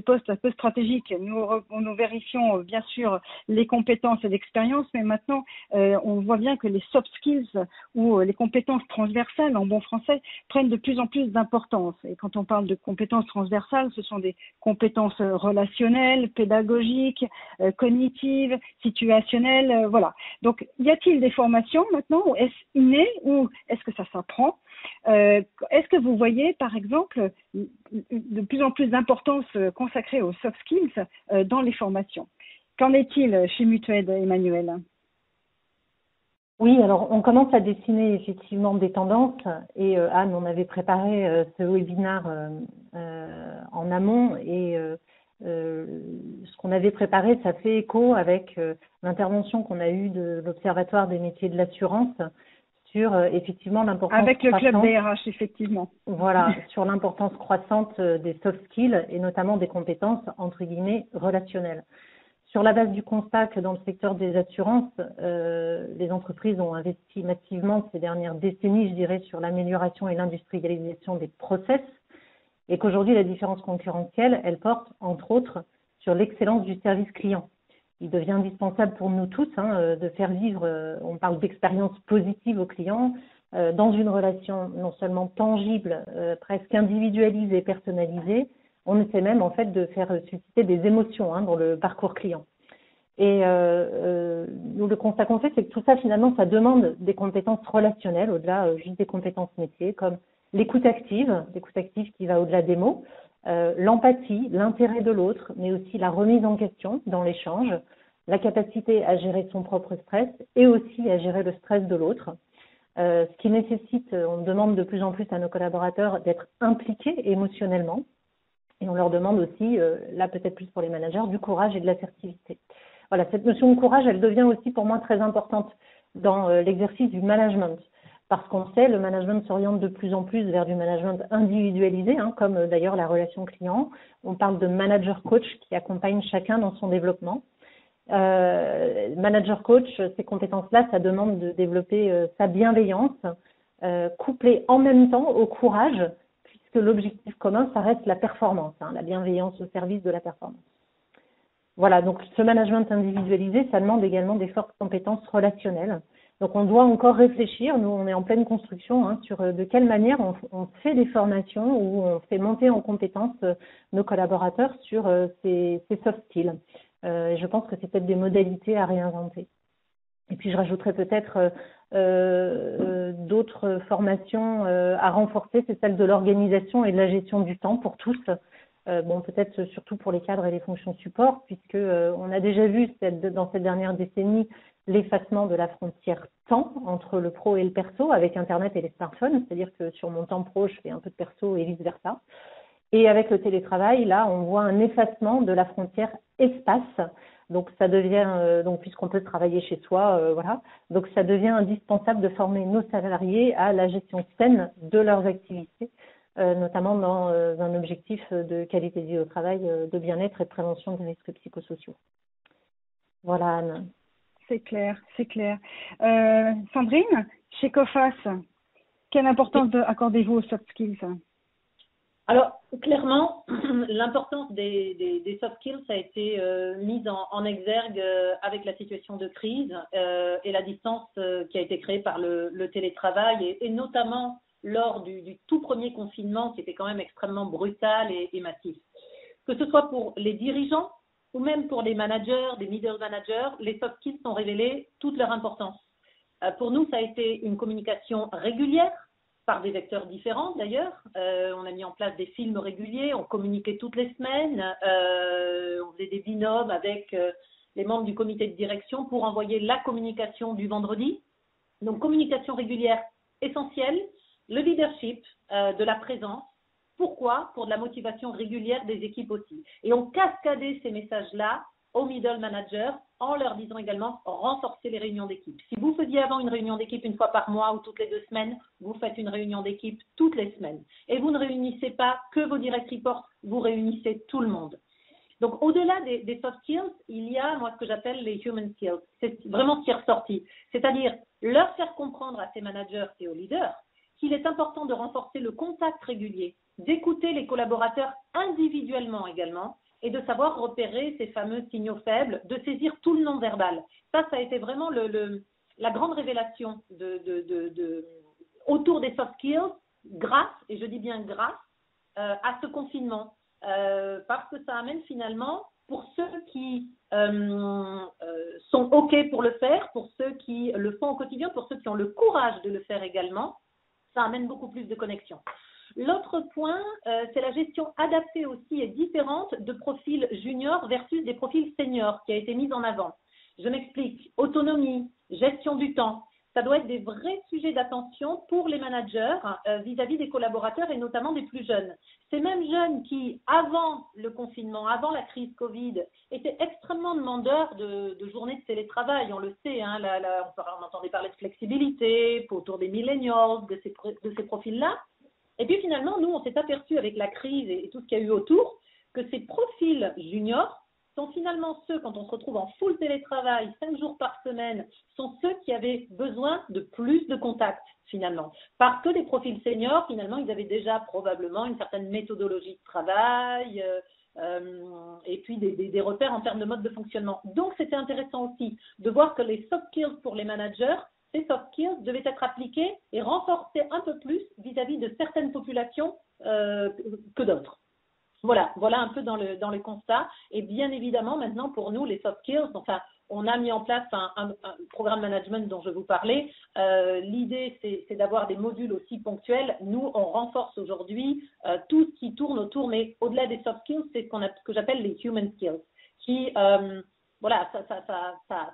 postes un peu stratégiques, nous vérifions bien sûr les compétences et l'expérience, mais maintenant, on voit bien que les soft skills ou les compétences transversales, en bon français, prennent de plus en plus d'importance. Et quand on parle de compétences transversales, ce sont des compétences relationnelles, pédagogiques, cognitives, situationnelles, voilà. Donc, y a-t-il des formations maintenant, ou est-ce inné, ou est-ce que ça s'apprend? Est-ce que vous voyez, par exemple, de plus en plus d'importance consacrée aux soft skills dans les formations? Qu'en est-il chez Mutued, Emmanuel? Oui, alors on commence à dessiner effectivement des tendances et Anne, on avait préparé ce webinaire en amont et ce qu'on avait préparé, ça fait écho avec l'intervention qu'on a eue de l'Observatoire des métiers de l'assurance sur effectivement l'importance avec le club des RH, effectivement. Voilà, sur l'importance croissante des soft skills et notamment des compétences entre guillemets relationnelles. Sur la base du constat que dans le secteur des assurances, les entreprises ont investi massivement ces dernières décennies, je dirais, sur l'amélioration et l'industrialisation des process, et qu'aujourd'hui, la différence concurrentielle, elle porte, entre autres, sur l'excellence du service client. Il devient indispensable pour nous tous de faire vivre, on parle d'expérience positive aux clients, dans une relation non seulement tangible, presque individualisée, personnalisée. On essaie même en fait de faire susciter des émotions dans le parcours client. Et nous, le constat qu'on fait, c'est que tout ça, finalement, ça demande des compétences relationnelles, au-delà juste des compétences métiers, comme l'écoute active qui va au-delà des mots, l'empathie, l'intérêt de l'autre, mais aussi la remise en question dans l'échange, la capacité à gérer son propre stress et aussi à gérer le stress de l'autre. Ce qui nécessite, on demande de plus en plus à nos collaborateurs d'être impliqués émotionnellement. Et on leur demande aussi, là peut-être plus pour les managers, du courage et de l'assertivité. Voilà, cette notion de courage, elle devient aussi pour moi très importante dans l'exercice du management. Parce qu'on sait, le management s'oriente de plus en plus vers du management individualisé, comme d'ailleurs la relation client. On parle de manager coach qui accompagne chacun dans son développement. Manager coach, ces compétences-là, ça demande de développer sa bienveillance, couplée en même temps au courage, que l'objectif commun, ça reste la performance, la bienveillance au service de la performance. Voilà, donc ce management individualisé, ça demande également des fortes compétences relationnelles, Donc on doit encore réfléchir, nous on est en pleine construction sur de quelle manière on fait des formations où on fait monter en compétence nos collaborateurs sur ces soft skills. Et je pense que c'est peut-être des modalités à réinventer. Et puis je rajouterais peut-être d'autres formations à renforcer, c'est celle de l'organisation et de la gestion du temps pour tous. Peut-être surtout pour les cadres et les fonctions support, puisque on a déjà vu dans cette dernière décennie l'effacement de la frontière temps entre le pro et le perso avec Internet et les smartphones, c'est-à-dire que sur mon temps pro, je fais un peu de perso et vice-versa. Et avec le télétravail, là, on voit un effacement de la frontière espace. Donc ça devient, puisqu'on peut travailler chez soi, donc ça devient indispensable de former nos salariés à la gestion saine de leurs activités, notamment dans un objectif de qualité de vie au travail, de bien-être et de prévention des risques psychosociaux. Voilà, Anne. C'est clair, c'est clair. Sandrine, chez COFAS, quelle importance accordez-vous aux soft skills? Alors, clairement, l'importance des soft skills a été mise en exergue avec la situation de crise et la distance qui a été créée par le télétravail et notamment lors du tout premier confinement qui était quand même extrêmement brutal et massif. Que ce soit pour les dirigeants ou même pour les managers, des middle managers, les soft skills ont révélé toute leur importance. Pour nous, ça a été une communication régulière, par des vecteurs différents d'ailleurs. On a mis en place des films réguliers, on communiquait toutes les semaines, on faisait des binômes avec les membres du comité de direction pour envoyer la communication du vendredi. Donc communication régulière essentielle, le leadership, de la présence. Pourquoi? Pour de la motivation régulière des équipes aussi. Et on cascadait ces messages-là aux middle managers en leur disant également renforcer les réunions d'équipe. Si vous faisiez avant une réunion d'équipe une fois par mois ou toutes les 2 semaines, vous faites une réunion d'équipe toutes les semaines. Et vous ne réunissez pas que vos direct reports, vous réunissez tout le monde. Donc au-delà des soft skills, il y a moi ce que j'appelle les human skills. C'est vraiment ce qui est ressorti. C'est-à-dire leur faire comprendre à ces managers et aux leaders qu'il est important de renforcer le contact régulier, d'écouter les collaborateurs individuellement également, et de savoir repérer ces fameux signaux faibles, de saisir tout le non-verbal. Ça a été vraiment la grande révélation autour des soft skills, grâce, et je dis bien grâce, à ce confinement. Parce que ça amène finalement, pour ceux qui sont OK pour le faire, pour ceux qui le font au quotidien, pour ceux qui ont le courage de le faire également, ça amène beaucoup plus de connexion. L'autre point, c'est la gestion adaptée aussi et différente de profils juniors versus des profils seniors qui a été mise en avant. Je m'explique. Autonomie, gestion du temps, ça doit être des vrais sujets d'attention pour les managers vis-à-vis des collaborateurs et notamment des plus jeunes. Ces mêmes jeunes qui, avant le confinement, avant la crise Covid, étaient extrêmement demandeurs de journées de télétravail. On le sait, on entendait parler de flexibilité autour des millennials, de ces profils-là. Et puis finalement, nous, on s'est aperçu avec la crise et tout ce qu'il y a eu autour que ces profils juniors sont finalement ceux, quand on se retrouve en full télétravail, 5 jours par semaine, sont ceux qui avaient besoin de plus de contacts finalement. Parce que les profils seniors, finalement, ils avaient déjà probablement une certaine méthodologie de travail et puis des repères en termes de mode de fonctionnement. Donc, c'était intéressant aussi de voir que les soft skills pour les managers, ces soft skills devaient être appliqués et renforcés un peu plus vis-à-vis de certaines populations que d'autres. Voilà un peu dans le constat. Et bien évidemment, maintenant, pour nous, les soft skills, on a mis en place un programme management dont je vous parlais. L'idée, c'est d'avoir des modules aussi ponctuels. Nous, on renforce aujourd'hui tout ce qui tourne autour, mais au-delà des soft skills, c'est ce que j'appelle les human skills, qui ça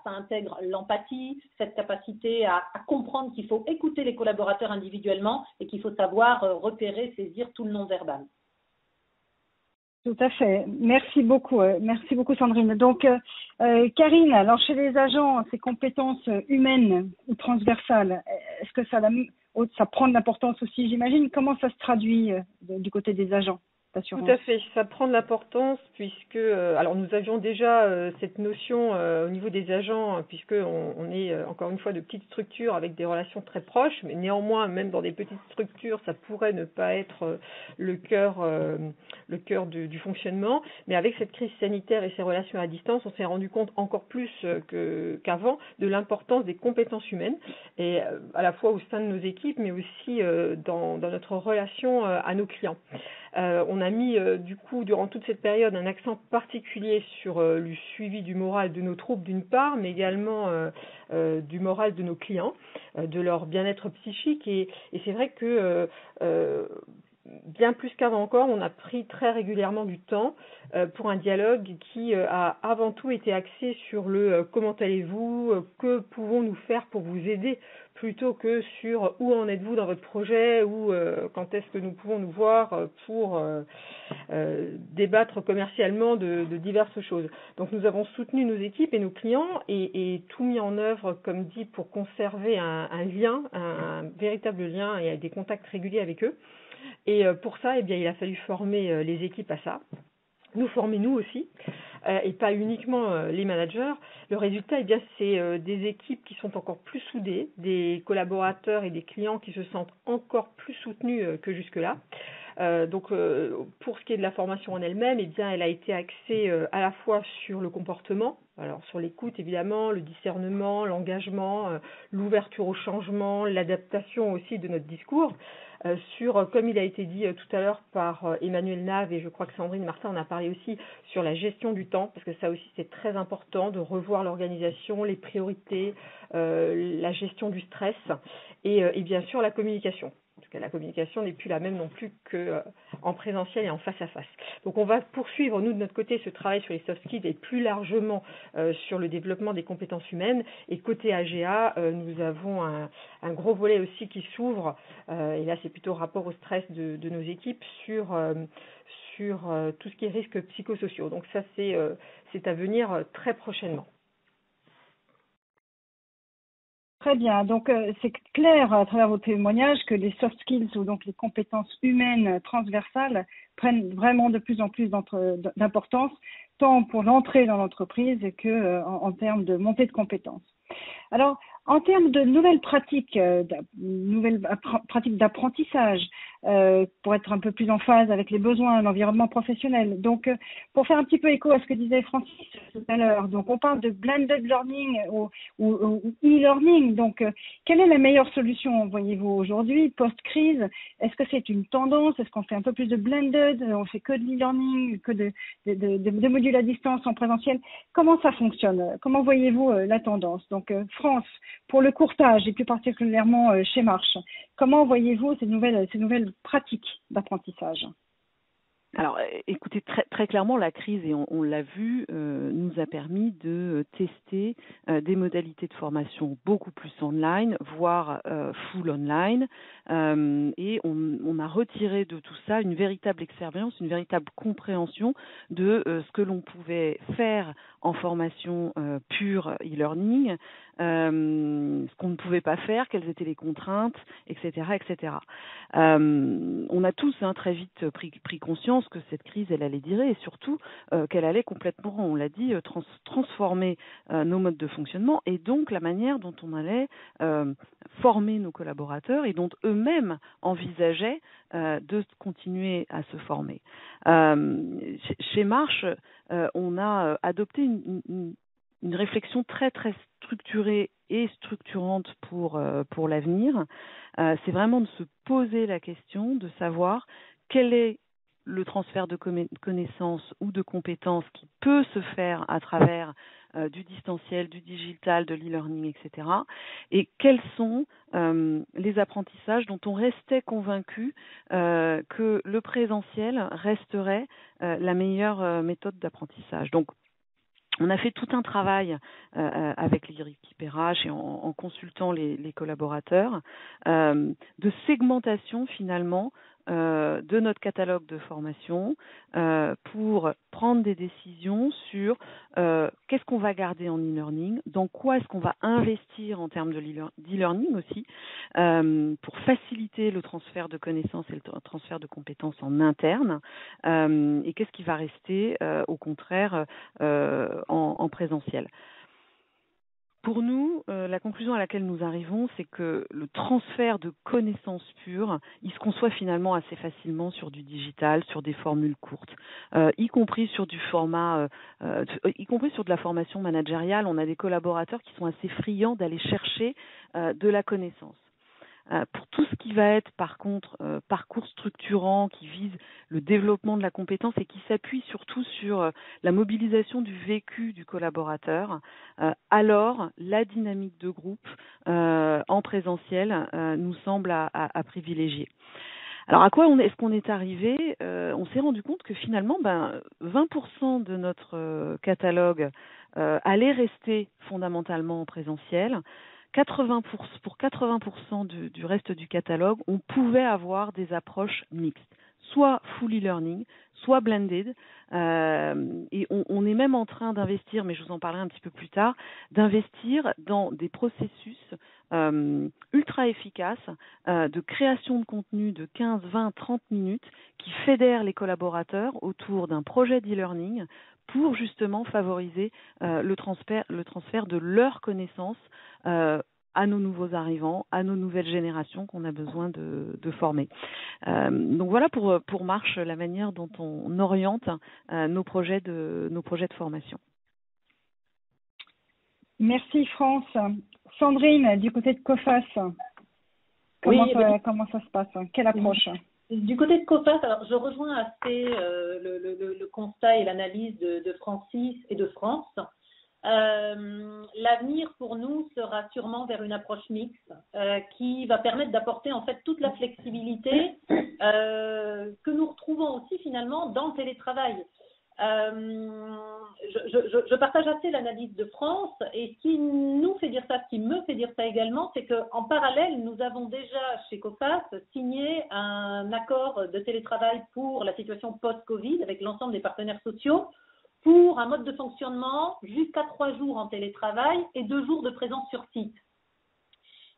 intègre l'empathie, cette capacité à comprendre qu'il faut écouter les collaborateurs individuellement et qu'il faut savoir repérer, saisir tout le non-verbal. Tout à fait. Merci beaucoup Sandrine. Donc, Karine, alors chez les agents, ces compétences humaines ou transversales, est-ce que ça prend de l'importance aussi, j'imagine? Comment ça se traduit du côté des agents? d'assurance. Tout à fait, ça prend de l'importance puisque, alors nous avions déjà cette notion au niveau des agents, puisque on est encore une fois de petites structures avec des relations très proches, mais néanmoins, même dans des petites structures, ça pourrait ne pas être le cœur du fonctionnement. Mais avec cette crise sanitaire et ces relations à distance, on s'est rendu compte encore plus qu'avant de l'importance des compétences humaines, et à la fois au sein de nos équipes, mais aussi dans notre relation à nos clients. On a mis du coup durant toute cette période un accent particulier sur le suivi du moral de nos troupes d'une part, mais également du moral de nos clients, de leur bien-être psychique, et c'est vrai que bien plus qu'avant encore, on a pris très régulièrement du temps pour un dialogue qui a avant tout été axé sur le comment allez-vous, que pouvons-nous faire pour vous aider, plutôt que sur où en êtes-vous dans votre projet ou quand est-ce que nous pouvons nous voir pour débattre commercialement de diverses choses. Donc nous avons soutenu nos équipes et nos clients et tout mis en œuvre, comme dit, pour conserver un lien, un véritable lien et des contacts réguliers avec eux. Et pour ça, eh bien, il a fallu former les équipes à ça, nous former nous aussi, et pas uniquement les managers. Le résultat, eh bien, c'est des équipes qui sont encore plus soudées, des collaborateurs et des clients qui se sentent encore plus soutenus que jusque-là. Donc, pour ce qui est de la formation en elle-même, eh bien, elle a été axée à la fois sur le comportement, alors sur l'écoute évidemment, le discernement, l'engagement, l'ouverture au changement, l'adaptation aussi de notre discours, sur, comme il a été dit tout à l'heure par Emmanuel Nave, et je crois que Sandrine Martin en a parlé aussi, sur la gestion du temps, parce que ça aussi c'est très important de revoir l'organisation, les priorités, la gestion du stress et bien sûr la communication. Parce que la communication n'est plus la même non plus qu'en présentiel et en face à face. Donc on va poursuivre, nous de notre côté, ce travail sur les soft skills et plus largement sur le développement des compétences humaines. Et côté AGA, nous avons un gros volet aussi qui s'ouvre, et là c'est plutôt rapport au stress de nos équipes, sur tout ce qui est risques psychosociaux. Donc ça c'est à venir très prochainement. Très bien. Donc, c'est clair à travers vos témoignages que les soft skills ou donc les compétences humaines transversales prennent vraiment de plus en plus d'importance, tant pour l'entrée dans l'entreprise que en termes de montée de compétences. Alors, en termes de nouvelles pratiques d'apprentissage, pour être un peu plus en phase avec les besoins de l'environnement professionnel. Donc, pour faire un petit peu écho à ce que disait Francis tout à l'heure, donc on parle de blended learning ou e-learning. Donc, quelle est la meilleure solution, voyez-vous, aujourd'hui, post-crise? Est-ce que c'est une tendance? Est-ce qu'on fait un peu plus de blended? On fait que de l'e-learning, que de modules à distance en présentiel? Comment ça fonctionne? Comment voyez-vous la tendance? Donc, France, pour le courtage et plus particulièrement chez Marche, comment voyez-vous ces nouvelles pratiques d'apprentissage? Alors, écoutez, très clairement, la crise, et on l'a vu, nous a permis de tester des modalités de formation beaucoup plus online, voire full online, et on a retiré de tout ça une véritable expérience, une véritable compréhension de ce que l'on pouvait faire en formation pure e-learning, ce qu'on ne pouvait pas faire, quelles étaient les contraintes, etc., etc. On a tous très vite pris conscience que cette crise, elle allait durer et surtout qu'elle allait complètement, on l'a dit, transformer nos modes de fonctionnement et donc la manière dont on allait former nos collaborateurs et dont eux-mêmes envisageaient de continuer à se former. Chez Marche, on a adopté une réflexion très très structurée et structurante pour l'avenir. C'est vraiment de se poser la question de savoir quel est le transfert de connaissances ou de compétences qui peut se faire à travers du distanciel, du digital, de l'e-learning, etc. Et quels sont les apprentissages dont on restait convaincu que le présentiel resterait la meilleure méthode d'apprentissage. Donc, on a fait tout un travail avec l'équipe RH et en consultant les collaborateurs de segmentation finalement de notre catalogue de formation pour prendre des décisions sur qu'est-ce qu'on va garder en e-learning, dans quoi est-ce qu'on va investir en termes d'e-learning aussi, pour faciliter le transfert de connaissances et le transfert de compétences en interne, et qu'est-ce qui va rester au contraire en présentiel. Pour nous, la conclusion à laquelle nous arrivons, c'est que le transfert de connaissances pures, il se conçoit finalement assez facilement sur du digital, sur des formules courtes, y compris sur du format, y compris sur de la formation managériale. On a des collaborateurs qui sont assez friands d'aller chercher de la connaissance. Pour tout ce qui va être, par contre, parcours structurant qui vise le développement de la compétence et qui s'appuie surtout sur la mobilisation du vécu du collaborateur, alors la dynamique de groupe en présentiel nous semble à privilégier. Alors à quoi est-ce qu'on est arrivé? On s'est rendu compte que finalement, 20% de notre catalogue allait rester fondamentalement en présentiel. Pour 80% du reste du catalogue, on pouvait avoir des approches mixtes, soit full e-learning, soit blended, et on est même en train d'investir, mais je vous en parlerai un petit peu plus tard, d'investir dans des processus ultra efficaces de création de contenu de 15, 20, 30 minutes qui fédèrent les collaborateurs autour d'un projet d'e-learning pour justement favoriser le transfert de leurs connaissances à nos nouveaux arrivants, à nos nouvelles générations qu'on a besoin de former. Donc voilà pour Marche la manière dont on oriente nos projets de formation. Merci France. Sandrine, du côté de COFAS, comment ça se passe? Quelle approche? Du côté de COFAS, alors je rejoins assez le constat et l'analyse de Francis et de France. L'avenir pour nous sera sûrement vers une approche mixte qui va permettre d'apporter en fait toute la flexibilité que nous retrouvons aussi finalement dans le télétravail. Je partage assez l'analyse de France et ce qui me fait dire ça également, c'est qu'en parallèle, nous avons déjà chez COFAS signé un accord de télétravail pour la situation post-Covid avec l'ensemble des partenaires sociaux pour un mode de fonctionnement jusqu'à 3 jours en télétravail et 2 jours de présence sur site.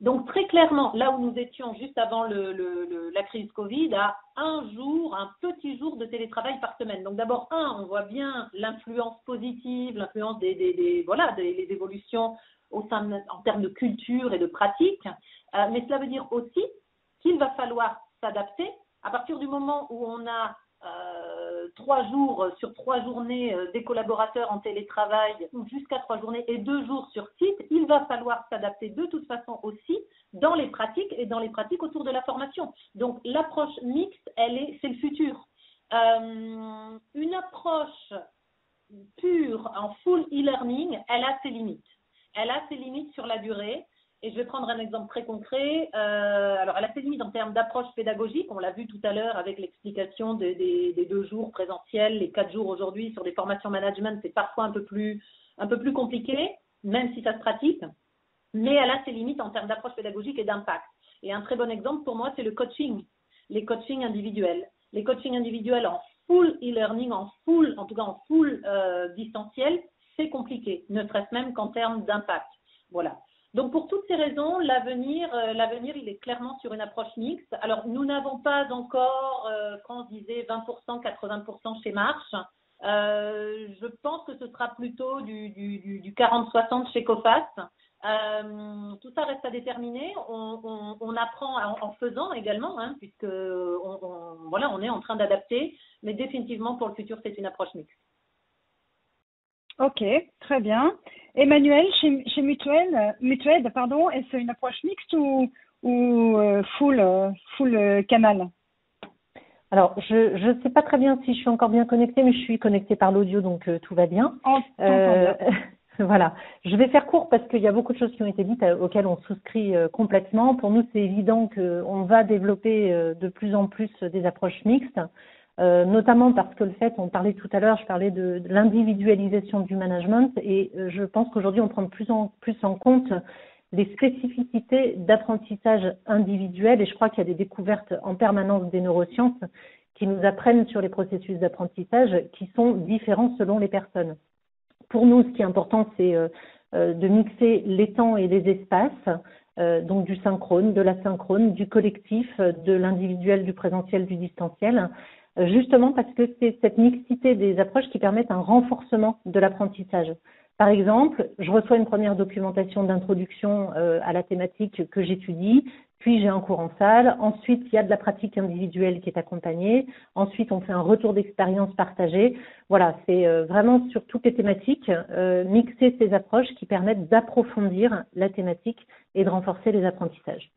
Donc très clairement, là où nous étions juste avant la crise Covid, à un petit jour de télétravail par semaine. Donc d'abord, on voit bien l'influence positive, l'influence des évolutions en termes de culture et de pratique, mais cela veut dire aussi qu'il va falloir s'adapter à partir du moment où on a 3 jours sur 3 journées des collaborateurs en télétravail ou jusqu'à 3 journées et 2 jours sur site, il va falloir s'adapter de toute façon aussi dans les pratiques et dans les pratiques autour de la formation. Donc l'approche mixte, c'est le futur. Une approche pure en full e-learning, elle a ses limites. Elle a ses limites sur la durée. Et je vais prendre un exemple très concret. Alors, elle a ses limites en termes d'approche pédagogique. On l'a vu tout à l'heure avec l'explication des 2 jours présentiels, les 4 jours aujourd'hui sur des formations management. C'est parfois un peu plus compliqué, même si ça se pratique. Mais elle a ses limites en termes d'approche pédagogique et d'impact. Et un très bon exemple pour moi, c'est le coaching. Les coachings individuels. Les coachings individuels en full e-learning, en full distanciel, c'est compliqué, ne serait-ce même qu'en termes d'impact. Voilà. Donc, pour toutes ces raisons, l'avenir, il est clairement sur une approche mixte. Alors, nous n'avons pas encore, France disait 20%, 80% chez Marche. Je pense que ce sera plutôt du 40-60 chez COFAS. Tout ça reste à déterminer. On apprend en faisant également, puisque on est en train d'adapter. Mais définitivement, pour le futur, c'est une approche mixte. Ok, très bien. Emmanuel, chez Mutued, est-ce une approche mixte ou full canal? Alors, je ne sais pas très bien si je suis encore bien connectée, mais je suis connectée par l'audio, donc tout va bien. Voilà. Je vais faire court parce qu'il y a beaucoup de choses qui ont été dites auxquelles on souscrit complètement. Pour nous, c'est évident qu'on va développer de plus en plus des approches mixtes. Notamment parce que je parlais de l'individualisation du management et je pense qu'aujourd'hui on prend de plus en plus en compte les spécificités d'apprentissage individuel, et je crois qu'il y a des découvertes en permanence des neurosciences qui nous apprennent sur les processus d'apprentissage qui sont différents selon les personnes. Pour nous, ce qui est important, c'est de mixer les temps et les espaces, donc du synchrone, de l'asynchrone, du collectif, de l'individuel, du présentiel, du distanciel, justement parce que c'est cette mixité des approches qui permettent un renforcement de l'apprentissage. Par exemple, je reçois une première documentation d'introduction à la thématique que j'étudie, puis j'ai un cours en salle, ensuite il y a de la pratique individuelle qui est accompagnée, ensuite on fait un retour d'expérience partagé. Voilà, c'est vraiment sur toutes les thématiques, mixer ces approches qui permettent d'approfondir la thématique et de renforcer les apprentissages.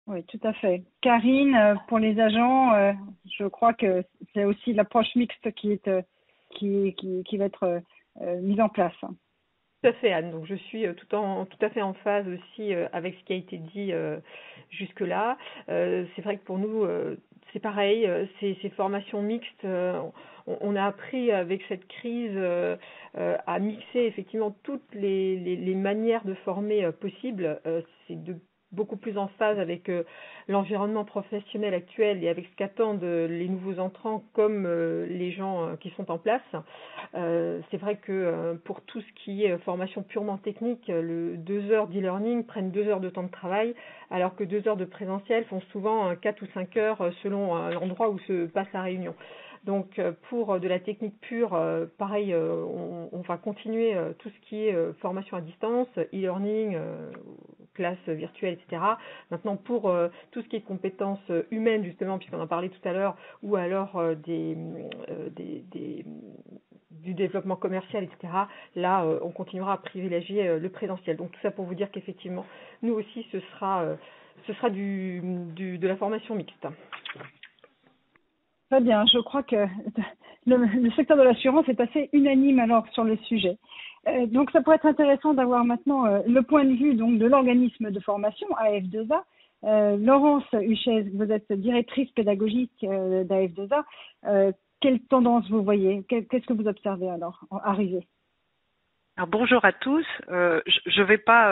Oui, tout à fait. Karine, pour les agents, je crois que c'est aussi l'approche mixte qui va être mise en place. Tout à fait, Anne. Donc, je suis tout à fait en phase aussi avec ce qui a été dit jusque-là. C'est vrai que pour nous, c'est pareil. Ces formations mixtes, on a appris avec cette crise à mixer effectivement toutes les manières de former possibles. C'est beaucoup plus en phase avec l'environnement professionnel actuel et avec ce qu'attendent les nouveaux entrants comme les gens qui sont en place. C'est vrai que pour tout ce qui est formation purement technique, 2 heures d'e-learning prennent 2 heures de temps de travail, alors que 2 heures de présentiel font souvent 4 ou 5 heures selon l'endroit où se passe la réunion. Donc pour de la technique pure, pareil, on va continuer tout ce qui est formation à distance, e-learning, classe virtuelle, etc. Maintenant pour tout ce qui est compétences humaines, justement, puisqu'on en parlait tout à l'heure, ou alors du développement commercial, etc. Là, on continuera à privilégier le présentiel. Donc tout ça pour vous dire qu'effectivement, nous aussi, ce sera de la formation mixte. Très bien, je crois que le secteur de l'assurance est assez unanime alors sur le sujet. Donc ça pourrait être intéressant d'avoir maintenant le point de vue donc de l'organisme de formation AF2A. Laurence Huchez, vous êtes directrice pédagogique d'AF2A. Quelle tendance vous voyez? Qu'est-ce que vous observez alors arriver? Alors, bonjour à tous. Je vais pas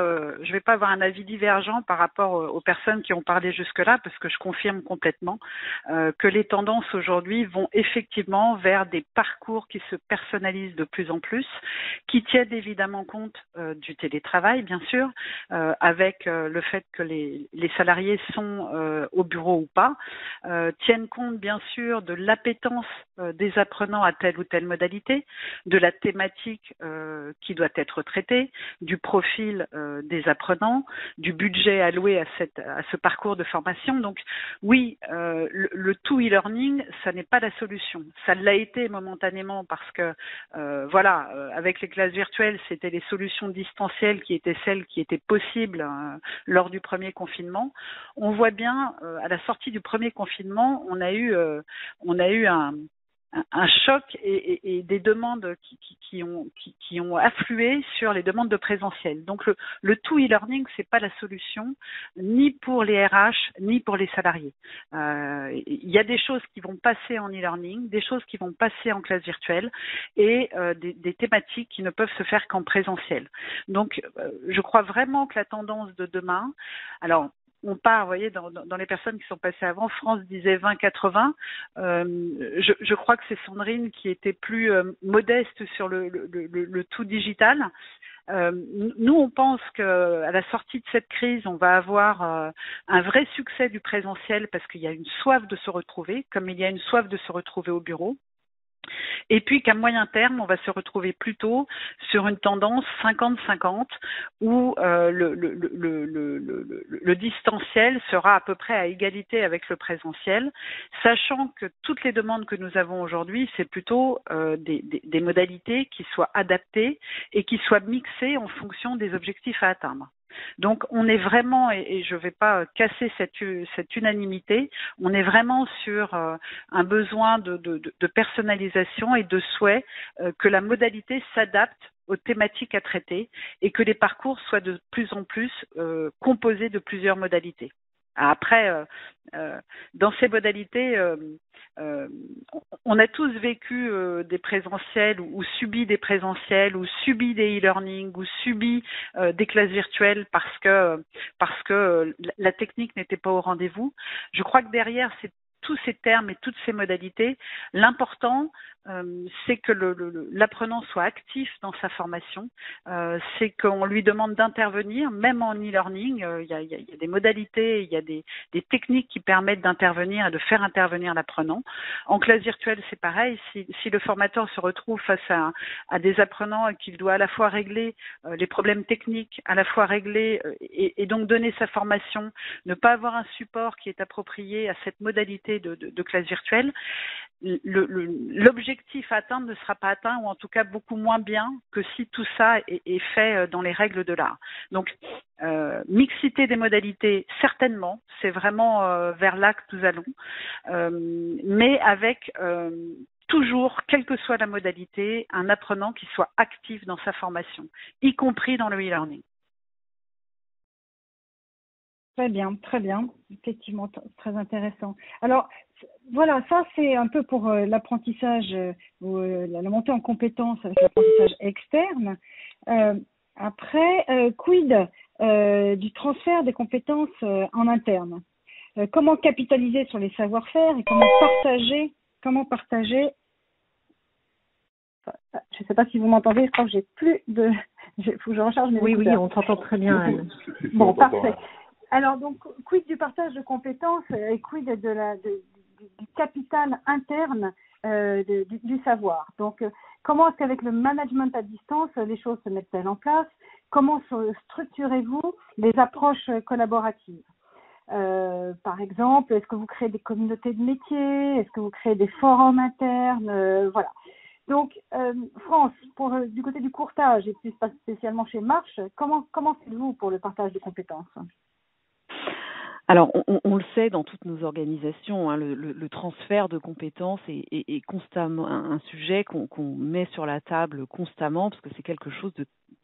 avoir un avis divergent par rapport aux personnes qui ont parlé jusque-là, parce que je confirme complètement que les tendances aujourd'hui vont effectivement vers des parcours qui se personnalisent de plus en plus, qui tiennent évidemment compte du télétravail, bien sûr, avec le fait que les salariés sont au bureau ou pas, tiennent compte bien sûr de l'appétence des apprenants à telle ou telle modalité, de la thématique qui doit être traitée, du profil des apprenants, du budget alloué à ce parcours de formation. Donc oui, le tout e-learning, ça n'est pas la solution. Ça l'a été momentanément parce que avec les classes virtuelles, c'était les solutions distancielles qui étaient celles qui étaient possibles lors du premier confinement. On voit bien à la sortie du premier confinement, on a eu un choc et des demandes qui ont afflué sur les demandes de présentiel. Donc le tout e-learning, c'est pas la solution ni pour les RH ni pour les salariés. Il y a des choses qui vont passer en e-learning, des choses qui vont passer en classe virtuelle et des thématiques qui ne peuvent se faire qu'en présentiel. Donc je crois vraiment que la tendance de demain, alors on part, vous voyez, dans les personnes qui sont passées avant, France disait 20-80. Je crois que c'est Sandrine qui était plus modeste sur le tout digital. Nous, on pense qu'à la sortie de cette crise, on va avoir un vrai succès du présentiel parce qu'il y a une soif de se retrouver, comme il y a une soif de se retrouver au bureau. Et puis qu'à moyen terme, on va se retrouver plutôt sur une tendance 50-50 où le distanciel sera à peu près à égalité avec le présentiel, sachant que toutes les demandes que nous avons aujourd'hui, c'est plutôt des modalités qui soient adaptées et qui soient mixées en fonction des objectifs à atteindre. Donc on est vraiment, et je ne vais pas casser cette unanimité, on est vraiment sur un besoin de personnalisation et de souhait que la modalité s'adapte aux thématiques à traiter et que les parcours soient de plus en plus composés de plusieurs modalités. Après, dans ces modalités, on a tous vécu des présentiels ou subi des présentiels ou subi des e-learning ou subi des classes virtuelles parce que la technique n'était pas au rendez-vous. Je crois que derrière tous ces termes et toutes ces modalités, l'important, c'est que l'apprenant soit actif dans sa formation, c'est qu'on lui demande d'intervenir, même en e-learning, il y a des modalités, il y a des techniques qui permettent d'intervenir et de faire intervenir l'apprenant. En classe virtuelle, c'est pareil, si le formateur se retrouve face à des apprenants et qu'il doit à la fois régler les problèmes techniques, à la fois régler et donc donner sa formation, ne pas avoir un support qui est approprié à cette modalité de classe virtuelle, l'objectif à atteindre ne sera pas atteint, ou en tout cas beaucoup moins bien que si tout ça est fait dans les règles de l'art. Donc, mixité des modalités, certainement, c'est vraiment vers là que nous allons, mais avec toujours, quelle que soit la modalité, un apprenant qui soit actif dans sa formation, y compris dans le e-learning. Très bien, effectivement, très intéressant. Alors, voilà, ça c'est un peu pour l'apprentissage ou la montée en compétence avec l'apprentissage externe. Après, quid du transfert des compétences en interne? Comment capitaliser sur les savoir-faire et comment partager. Je ne sais pas si vous m'entendez, je crois que j'ai plus de. Il faut que je recharge mes écouteurs. Oui, on t'entend très bien, Anne. Bon, parfait. Alors, donc, quid du partage de compétences et quid du capital interne du savoir. Donc, comment est-ce qu'avec le management à distance, les choses se mettent-elles en place? Comment structurez-vous les approches collaboratives? Par exemple, est-ce que vous créez des communautés de métiers? Est-ce que vous créez des forums internes? Voilà. Donc, France, du côté du courtage, et plus spécialement chez Marche, comment faites-vous pour le partage de compétences? Alors, on le sait dans toutes nos organisations, hein, le transfert de compétences est constamment un sujet qu'on met sur la table constamment, parce que c'est quelque chose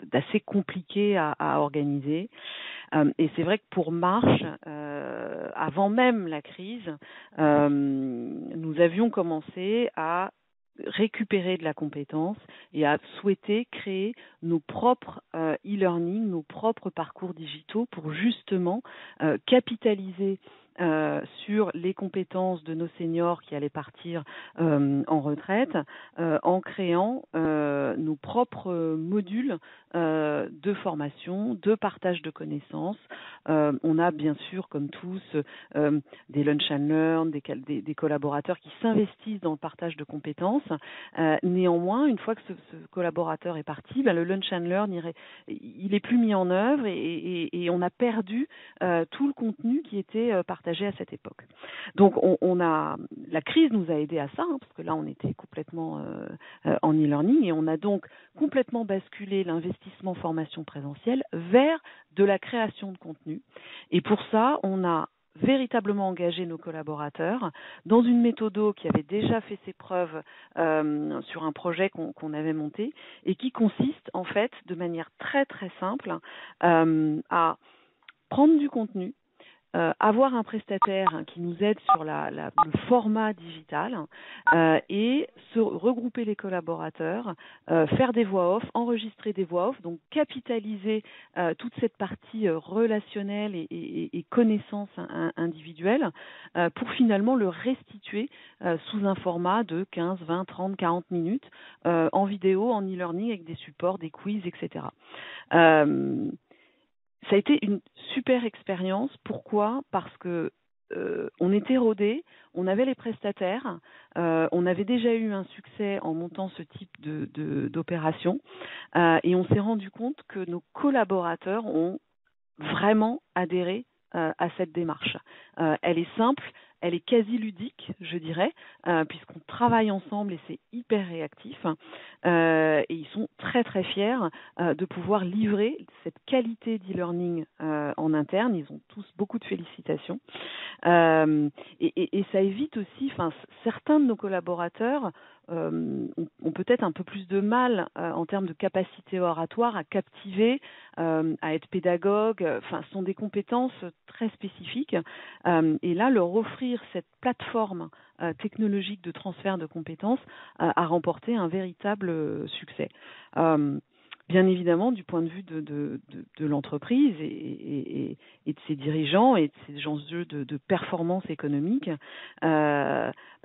d'assez compliqué à organiser. Et c'est vrai que pour Marche, avant même la crise, nous avions commencé à récupérer de la compétence et à souhaiter créer nos propres e-learning, nos propres parcours digitaux pour justement capitaliser sur les compétences de nos seniors qui allaient partir en retraite en créant nos propres modules de formation, de partage de connaissances. On a bien sûr, comme tous, des lunch and learn, des collaborateurs qui s'investissent dans le partage de compétences. Néanmoins, une fois que ce collaborateur est parti, le lunch and learn, il est plus mis en œuvre et on a perdu tout le contenu qui était partagé à cette époque. Donc, la crise nous a aidé à ça, hein, parce que là, on était complètement en e-learning et on a donc complètement basculé l'investissement formation présentielle vers de la création de contenu. Et pour ça, on a véritablement engagé nos collaborateurs dans une méthode qui avait déjà fait ses preuves sur un projet qu'on avait monté et qui consiste en fait de manière très très simple à prendre du contenu, avoir un prestataire qui nous aide sur le format digital et se regrouper les collaborateurs, faire des voix off, enregistrer des voix off, donc capitaliser toute cette partie relationnelle et connaissance individuelle pour finalement le restituer sous un format de 15, 20, 30, 40 minutes en vidéo, en e-learning avec des supports, des quiz, etc. Ça a été une super expérience. Pourquoi? Parce que on était rodés, on avait les prestataires, on avait déjà eu un succès en montant ce type d'opération et on s'est rendu compte que nos collaborateurs ont vraiment adhéré à cette démarche. Elle est simple, elle est quasi ludique, je dirais, puisqu'on travaille ensemble et c'est hyper réactif. Et ils sont très très fiers de pouvoir livrer cette qualité d'e-learning en interne. Ils ont tous beaucoup de félicitations. Et ça évite aussi, certains de nos collaborateurs ont peut-être un peu plus de mal en termes de capacité oratoire à captiver, à être pédagogue. Enfin, ce sont des compétences très spécifiques. Et là, leur offrir cette plateforme technologique de transfert de compétences a remporté un véritable succès. Bien évidemment, du point de vue de l'entreprise et de ses dirigeants et de ses enjeux de performance économique,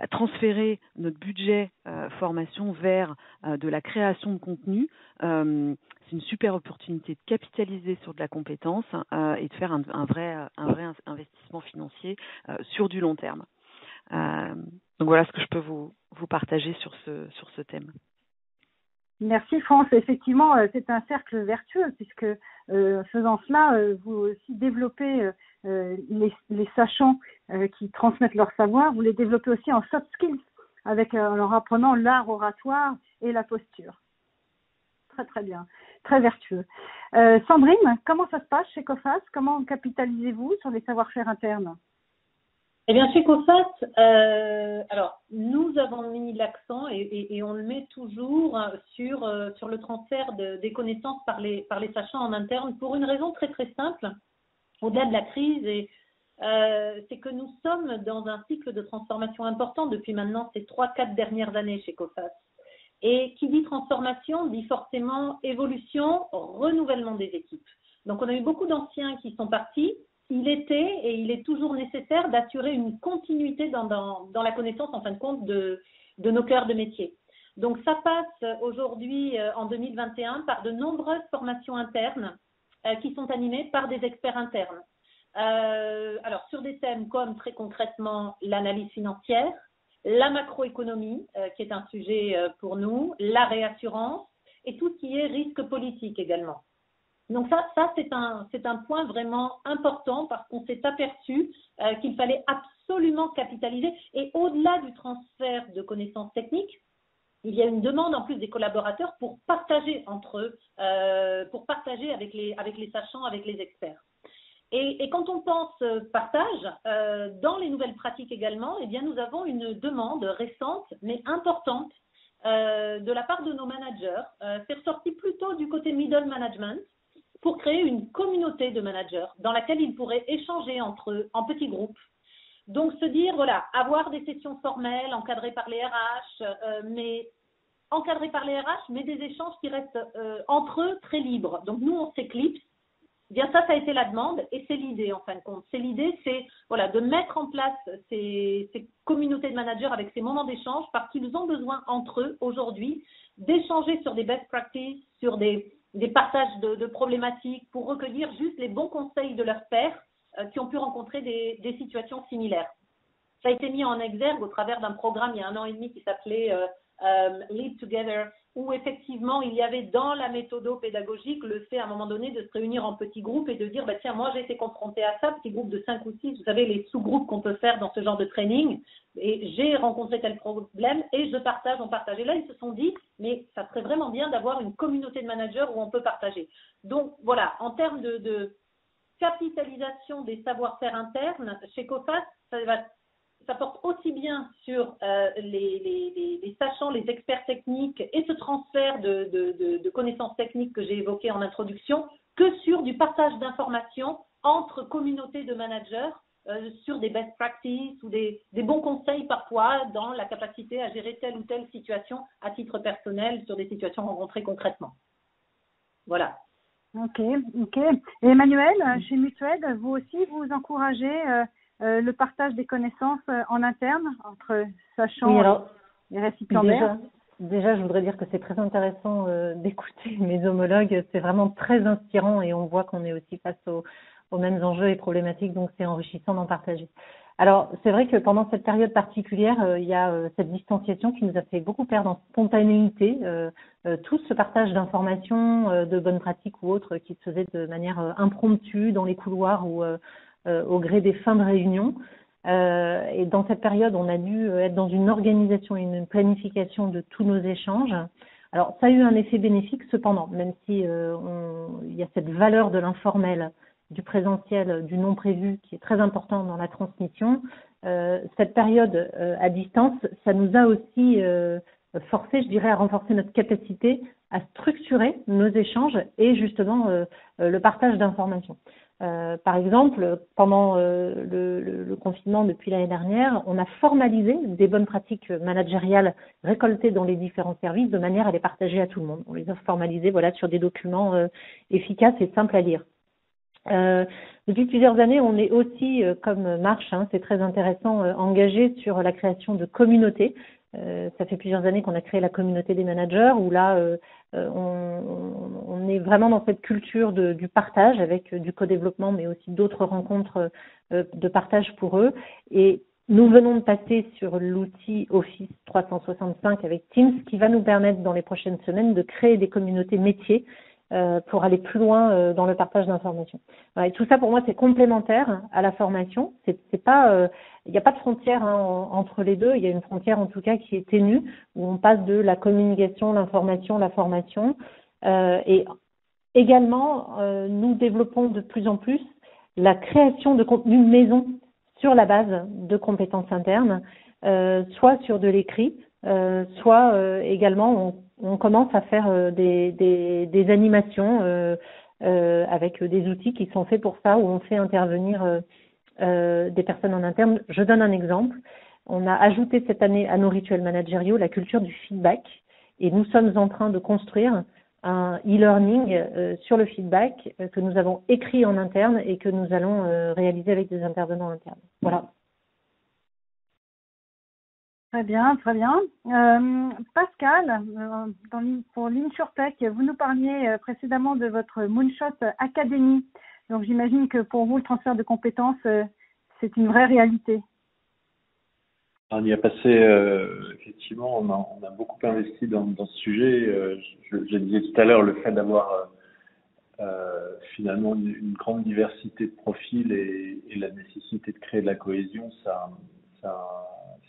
transférer notre budget formation vers de la création de contenu, c'est une super opportunité de capitaliser sur de la compétence et de faire un vrai investissement financier sur du long terme. Donc voilà ce que je peux vous partager sur ce thème. Merci France. Effectivement, c'est un cercle vertueux puisque faisant cela, vous aussi développez les sachants qui transmettent leur savoir, vous les développez aussi en soft skills en leur apprenant l'art oratoire et la posture. Très très bien, très vertueux. Sandrine, comment ça se passe chez COFAS? Comment capitalisez-vous sur les savoir-faire internes? Eh bien, chez COFAS, alors nous avons mis l'accent et on le met toujours sur le transfert des connaissances par les sachants en interne pour une raison très très simple, au-delà de la crise, c'est que nous sommes dans un cycle de transformation important depuis maintenant ces 3-4 dernières années chez COFAS. Et qui dit transformation dit forcément évolution, renouvellement des équipes. Donc on a eu beaucoup d'anciens qui sont partis. Il était et il est toujours nécessaire d'assurer une continuité dans la connaissance, en fin de compte, de nos cœurs de métier. Donc, ça passe aujourd'hui, en 2021, par de nombreuses formations internes qui sont animées par des experts internes. Alors, sur des thèmes comme, très concrètement, l'analyse financière, la macroéconomie, qui est un sujet pour nous, la réassurance et tout ce qui est risque politique également. Donc ça c'est un point vraiment important parce qu'on s'est aperçu qu'il fallait absolument capitaliser. Et au-delà du transfert de connaissances techniques, il y a une demande en plus des collaborateurs pour partager entre eux, pour partager avec les sachants, avec les experts. Et quand on pense partage, dans les nouvelles pratiques également, eh bien nous avons une demande récente mais importante de la part de nos managers. C'est ressorti plutôt du côté middle management, pour créer une communauté de managers dans laquelle ils pourraient échanger entre eux en petits groupes. Donc se dire, voilà, avoir des sessions formelles encadrées par les RH, mais des échanges qui restent entre eux très libres. Donc nous, on s'éclipse. Bien ça a été la demande et c'est l'idée en fin de compte. C'est voilà, de mettre en place ces communautés de managers avec ces moments d'échange parce qu'ils ont besoin entre eux aujourd'hui d'échanger sur des best practices, sur des partages de problématiques pour recueillir juste les bons conseils de leurs pairs qui ont pu rencontrer des situations similaires. Ça a été mis en exergue au travers d'un programme il y a 1 an et demi qui s'appelait Lead Together, où effectivement il y avait dans la méthodo pédagogique le fait à un moment donné de se réunir en petits groupes et de dire tiens, moi j'ai été confrontée à ça, petits groupes de 5 ou 6, vous savez les sous-groupes qu'on peut faire dans ce genre de training, et j'ai rencontré tel problème et on partage. Et là ils se sont dit mais ça serait vraiment bien d'avoir une communauté de managers où on peut partager. Donc voilà, en termes de capitalisation des savoir-faire internes, chez COFAS, ça porte aussi bien sur les sachants, les experts techniques et ce transfert de connaissances techniques que j'ai évoqué en introduction, que sur du partage d'informations entre communautés de managers sur des best practices ou des bons conseils parfois dans la capacité à gérer telle ou telle situation à titre personnel sur des situations rencontrées concrètement. Voilà. Ok. Et Emmanuel, chez Mutued, vous aussi, vous encouragez le partage des connaissances en interne entre sachants et récipiendaires. Déjà, je voudrais dire que c'est très intéressant d'écouter mes homologues. C'est vraiment très inspirant et on voit qu'on est aussi face aux mêmes enjeux et problématiques, donc c'est enrichissant d'en partager. Alors, c'est vrai que pendant cette période particulière, il y a cette distanciation qui nous a fait beaucoup perdre en spontanéité. Tout ce partage d'informations, de bonnes pratiques ou autres qui se faisait de manière impromptue dans les couloirs ou au gré des fins de réunion. Et dans cette période, on a dû être dans une organisation et une planification de tous nos échanges. Alors, ça a eu un effet bénéfique cependant, même si il y a cette valeur de l'informel, du présentiel, du non prévu qui est très important dans la transmission. Cette période à distance, ça nous a aussi forcé, je dirais, à renforcer notre capacité à structurer nos échanges et justement le partage d'informations. Par exemple, pendant le confinement depuis l'année dernière, on a formalisé des bonnes pratiques managériales récoltées dans les différents services de manière à les partager à tout le monde. On les a formalisées sur des documents efficaces et simples à lire. Depuis plusieurs années, on est aussi, comme Marche, c'est très intéressant, engagé sur la création de communautés. Ça fait plusieurs années qu'on a créé la communauté des managers, où là, on est vraiment dans cette culture du partage avec du co-développement, mais aussi d'autres rencontres de partage pour eux. Et nous venons de passer sur l'outil Office 365 avec Teams, qui va nous permettre dans les prochaines semaines de créer des communautés métiers pour aller plus loin dans le partage d'informations. Et tout ça, pour moi, c'est complémentaire à la formation. C'est pas, il n'y a pas de frontière entre les deux. Il y a une frontière, en tout cas, qui est ténue, où on passe de la communication, l'information, la formation. Et également, nous développons de plus en plus la création de contenu maison sur la base de compétences internes, soit sur de l'écrit, soit également on commence à faire des animations avec des outils qui sont faits pour ça, où on fait intervenir des personnes en interne. Je donne un exemple. On a ajouté cette année à nos rituels managériaux la culture du feedback, et nous sommes en train de construire un e-learning sur le feedback que nous avons écrit en interne et que nous allons réaliser avec des intervenants internes. Voilà. Très bien, très bien. Pascal, pour l'InsurTech, vous nous parliez précédemment de votre Moonshot Academy. Donc j'imagine que pour vous, le transfert de compétences, c'est une vraie réalité. On y a passé, effectivement, on a beaucoup investi dans ce sujet. Je disais tout à l'heure, le fait d'avoir finalement une grande diversité de profils et la nécessité de créer de la cohésion, ça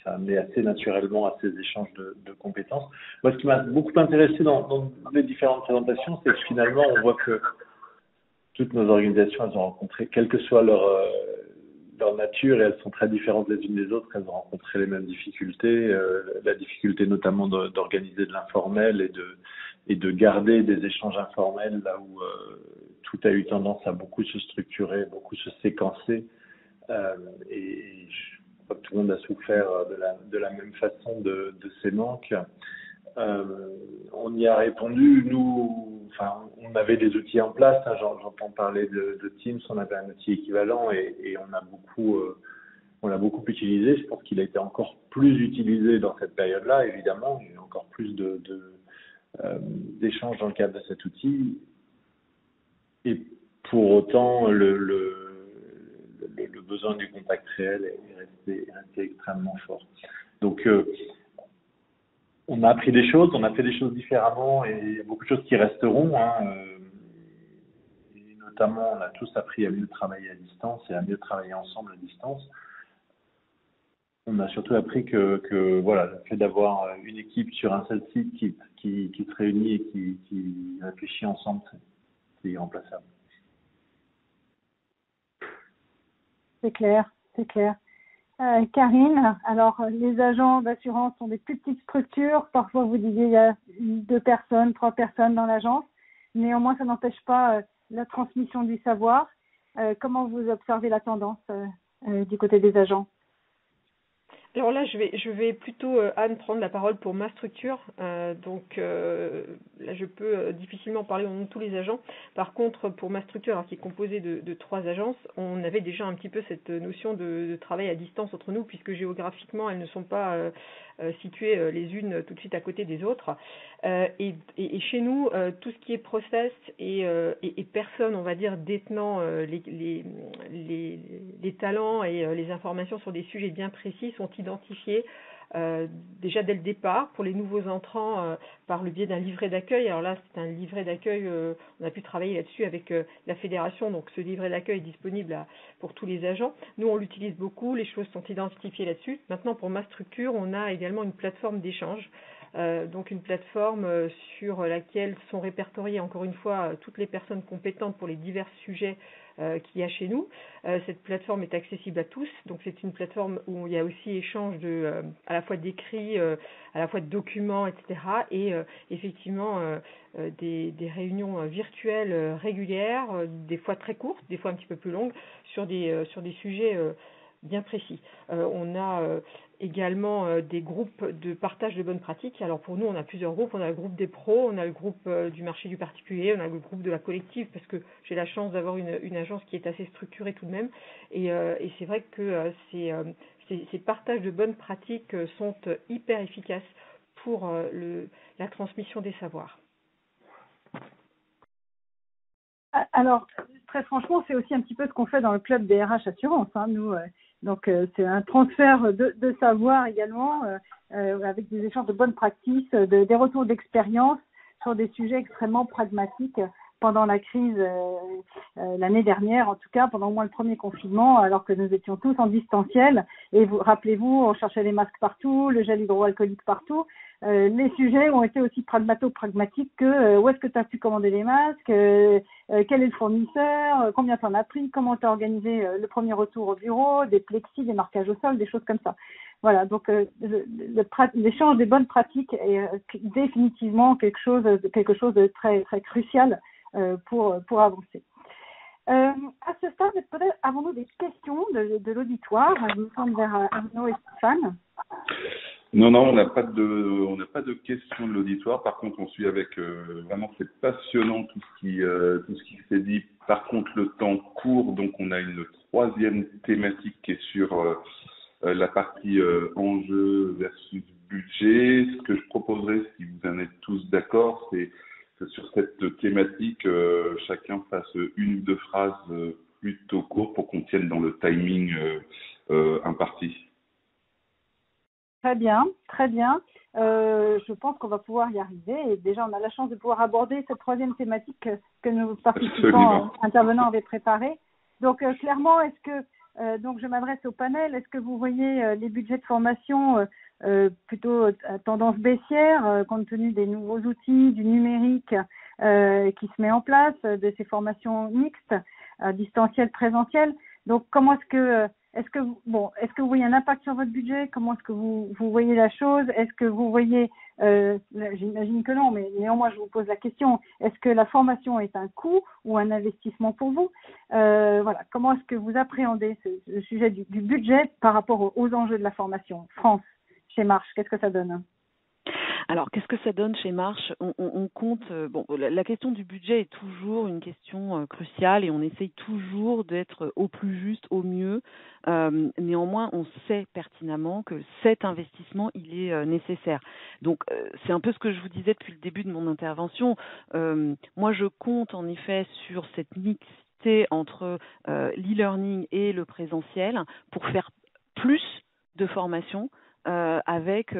amené assez naturellement à ces échanges de compétences. Moi, ce qui m'a beaucoup intéressé dans les différentes présentations, c'est que finalement, on voit que toutes nos organisations, elles ont rencontré, quelle que soit leur nature, et elles sont très différentes les unes des autres, elles ont rencontré les mêmes difficultés, la difficulté notamment d'organiser de l'informel et de garder des échanges informels là où tout a eu tendance à beaucoup se structurer, beaucoup se séquencer. Et je crois que tout le monde a souffert de la même façon de ces manques. On y a répondu, on avait des outils en place, j'entends parler de Teams, on avait un outil équivalent et on l'a beaucoup utilisé. Je pense qu'il a été encore plus utilisé dans cette période-là, évidemment. Il y a eu encore plus d'échanges dans le cadre de cet outil. Et pour autant, le besoin du contact réel est resté extrêmement fort. Donc, on a appris des choses, on a fait des choses différemment et il y a beaucoup de choses qui resteront. Et notamment, on a tous appris à mieux travailler à distance et à mieux travailler ensemble à distance. On a surtout appris que voilà, le fait d'avoir une équipe sur un seul site qui se réunit et qui réfléchit ensemble, c'est irremplaçable. C'est clair, c'est clair. Karine, alors les agents d'assurance sont des plus petites structures. Parfois, vous disiez il y a 2 personnes, 3 personnes dans l'agence. Néanmoins, ça n'empêche pas la transmission du savoir. Comment vous observez la tendance du côté des agents? Alors là, je vais plutôt, Anne, prendre la parole pour ma structure. Donc là, je peux difficilement parler au nom de tous les agents. Par contre, pour ma structure, alors qui est composée de 3 agences, on avait déjà un petit peu cette notion de travail à distance entre nous, puisque géographiquement, elles ne sont pas situées les unes tout de suite à côté des autres. Et chez nous, tout ce qui est process et personnes, on va dire, détenant les talents et les informations sur des sujets bien précis sont identifiés déjà dès le départ pour les nouveaux entrants par le biais d'un livret d'accueil. Alors là, c'est un livret d'accueil, on a pu travailler là-dessus avec la fédération, donc ce livret d'accueil est disponible pour tous les agents. Nous, on l'utilise beaucoup, les choses sont identifiées là-dessus. Maintenant, pour ma structure, on a également une plateforme d'échange donc une plateforme sur laquelle sont répertoriées encore une fois toutes les personnes compétentes pour les divers sujets qu'il y a chez nous. Cette plateforme est accessible à tous, donc c'est une plateforme où il y a aussi échange à la fois d'écrits, à la fois de documents, etc. Et effectivement des réunions virtuelles régulières, des fois très courtes, des fois un petit peu plus longues, sur des sujets bien précis. On a également des groupes de partage de bonnes pratiques. Alors pour nous, on a plusieurs groupes. On a le groupe des pros, on a le groupe du marché du particulier, on a le groupe de la collective, parce que j'ai la chance d'avoir une agence qui est assez structurée tout de même. Et c'est vrai que ces partages de bonnes pratiques sont hyper efficaces pour la transmission des savoirs. Alors, très franchement, c'est aussi un petit peu ce qu'on fait dans le club des RH Assurance, hein, nous. Donc, c'est un transfert de savoir également, avec des échanges de bonnes pratiques, des retours d'expérience sur des sujets extrêmement pragmatiques pendant la crise l'année dernière, en tout cas pendant au moins le premier confinement, alors que nous étions tous en distanciel. Et vous rappelez-vous, on cherchait les masques partout, le gel hydroalcoolique partout. Les sujets ont été aussi pragmatiques que où est-ce que tu as pu commander les masques, quel est le fournisseur, combien tu en as pris, comment tu as organisé le premier retour au bureau, des plexis, des marquages au sol, des choses comme ça. Voilà, donc l'échange des bonnes pratiques est définitivement quelque chose de très très crucial pour avancer. À ce stade, peut-être avons-nous des questions de l'auditoire? Je me tourne vers Arnaud et Stéphane. Non, on n'a pas de questions de l'auditoire. Par contre, on suit avec vraiment, c'est passionnant tout ce qui s'est dit. Par contre, le temps court, donc on a une troisième thématique qui est sur la partie enjeu versus budget. Ce que je proposerais, si vous en êtes tous d'accord, c'est que sur cette thématique, chacun fasse une ou deux phrases plutôt courtes pour qu'on tienne dans le timing imparti. Très bien, très bien. Je pense qu'on va pouvoir y arriver. Et déjà, on a la chance de pouvoir aborder cette troisième thématique que nos participants intervenants avaient préparée. Donc, clairement, est-ce que, donc je m'adresse au panel, est-ce que vous voyez les budgets de formation plutôt à tendance baissière, compte tenu des nouveaux outils, du numérique qui se met en place, de ces formations mixtes, distancielles, présentielles? Donc, comment est-ce que vous voyez un impact sur votre budget? Comment est-ce que vous voyez la chose? Est-ce que vous voyez, j'imagine que non, mais néanmoins je vous pose la question, est-ce que la formation est un coût ou un investissement pour vous? Voilà, comment est-ce que vous appréhendez le sujet du budget par rapport aux enjeux de la formation? France, chez Marche, qu'est-ce que ça donne? Alors, qu'est-ce que ça donne chez Marche? On compte, la question du budget est toujours une question cruciale et on essaye toujours d'être au plus juste, au mieux. Néanmoins, on sait pertinemment que cet investissement, il est nécessaire. Donc, c'est un peu ce que je vous disais depuis le début de mon intervention. Moi, je compte en effet sur cette mixité entre l'e-learning et le présentiel pour faire plus de formation avec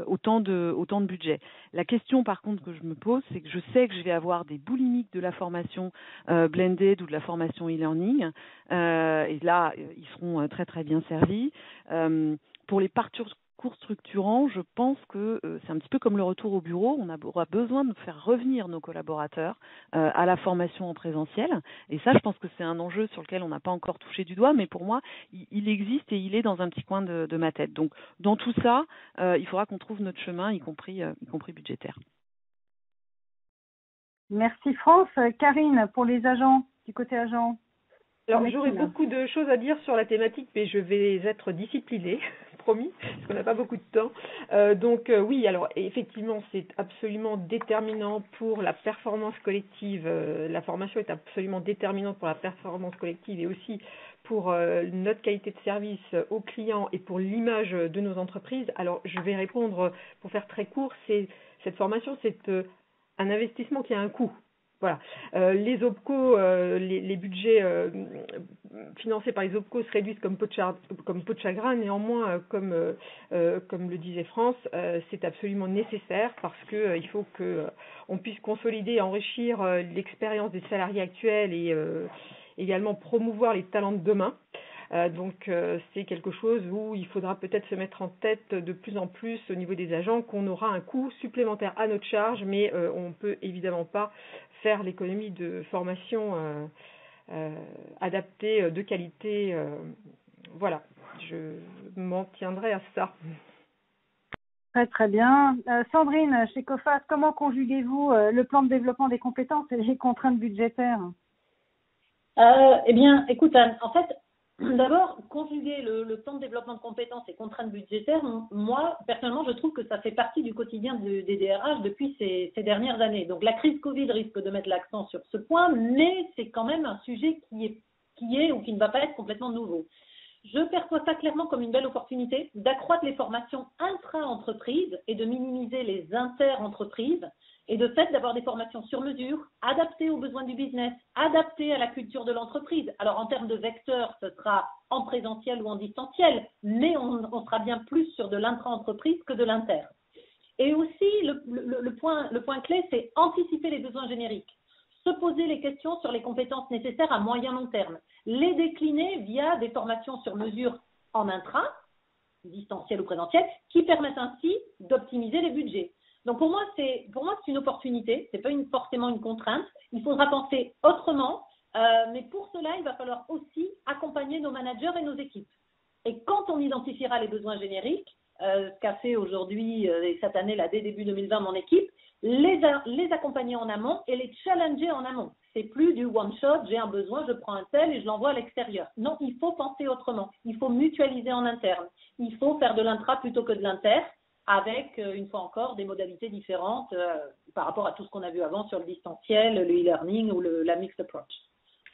autant de budget. La question par contre que je me pose, c'est que je sais que je vais avoir des boulimiques de la formation blended ou de la formation e-learning et là ils seront très très bien servis. Pour les parcours structurants, je pense que c'est un petit peu comme le retour au bureau, on aura besoin de faire revenir nos collaborateurs à la formation en présentiel, et ça je pense que c'est un enjeu sur lequel on n'a pas encore touché du doigt, mais pour moi il existe et il est dans un petit coin de ma tête. Donc dans tout ça, il faudra qu'on trouve notre chemin, y compris budgétaire. Merci France. Karine, pour les agents, du côté agent. Alors, j'aurais beaucoup de choses à dire sur la thématique, mais je vais être disciplinée, promis, parce qu'on n'a pas beaucoup de temps. Oui, alors effectivement, c'est absolument déterminant pour la performance collective. La formation est absolument déterminante pour la performance collective et aussi pour notre qualité de service aux clients et pour l'image de nos entreprises. Alors, je vais répondre, pour faire très court, cette formation, c'est un investissement qui a un coût. Voilà. Les OPCO, les budgets financés par les OPCO se réduisent comme peau de chagrin. Néanmoins, comme le disait France, c'est absolument nécessaire parce que il faut que on puisse consolider et enrichir l'expérience des salariés actuels et également promouvoir les talents de demain. Donc c'est quelque chose où il faudra peut-être se mettre en tête de plus en plus au niveau des agents qu'on aura un coût supplémentaire à notre charge, mais on peut évidemment pas faire l'économie de formation adaptée, de qualité. Voilà, je m'en tiendrai à ça. Très très bien. Sandrine, chez COFAS, comment conjuguez-vous le plan de développement des compétences et les contraintes budgétaires? Eh bien, écoute Anne, en fait, d'abord, conjuguer le plan de développement de compétences et contraintes budgétaires, moi, personnellement, je trouve que ça fait partie du quotidien des DRH depuis ces dernières années. Donc, la crise Covid risque de mettre l'accent sur ce point, mais c'est quand même un sujet qui est ou qui ne va pas être complètement nouveau. Je perçois ça clairement comme une belle opportunité d'accroître les formations intra-entreprises et de minimiser les inter-entreprises et de fait d'avoir des formations sur mesure, adaptées aux besoins du business, adaptées à la culture de l'entreprise. Alors en termes de vecteurs, ce sera en présentiel ou en distanciel, mais on sera bien plus sur de l'intra-entreprise que de l'inter. Et aussi, le point clé, c'est anticiper les besoins génériques. Se poser les questions sur les compétences nécessaires à moyen long terme, les décliner via des formations sur mesure en intra, distanciel ou présentiel, qui permettent ainsi d'optimiser les budgets. Donc pour moi c'est une opportunité, c'est pas forcément une contrainte. Il faudra penser autrement, mais pour cela il va falloir aussi accompagner nos managers et nos équipes. Et quand on identifiera les besoins génériques, ce qu'a fait aujourd'hui et cette année là dès début 2020 mon équipe, les accompagner en amont et les challenger en amont. C'est plus du one shot, j'ai un besoin, je prends un tel et je l'envoie à l'extérieur. Non, il faut penser autrement. Il faut mutualiser en interne. Il faut faire de l'intra plutôt que de l'inter, avec, une fois encore, des modalités différentes par rapport à tout ce qu'on a vu avant sur le distanciel, le e-learning ou la mixed approach.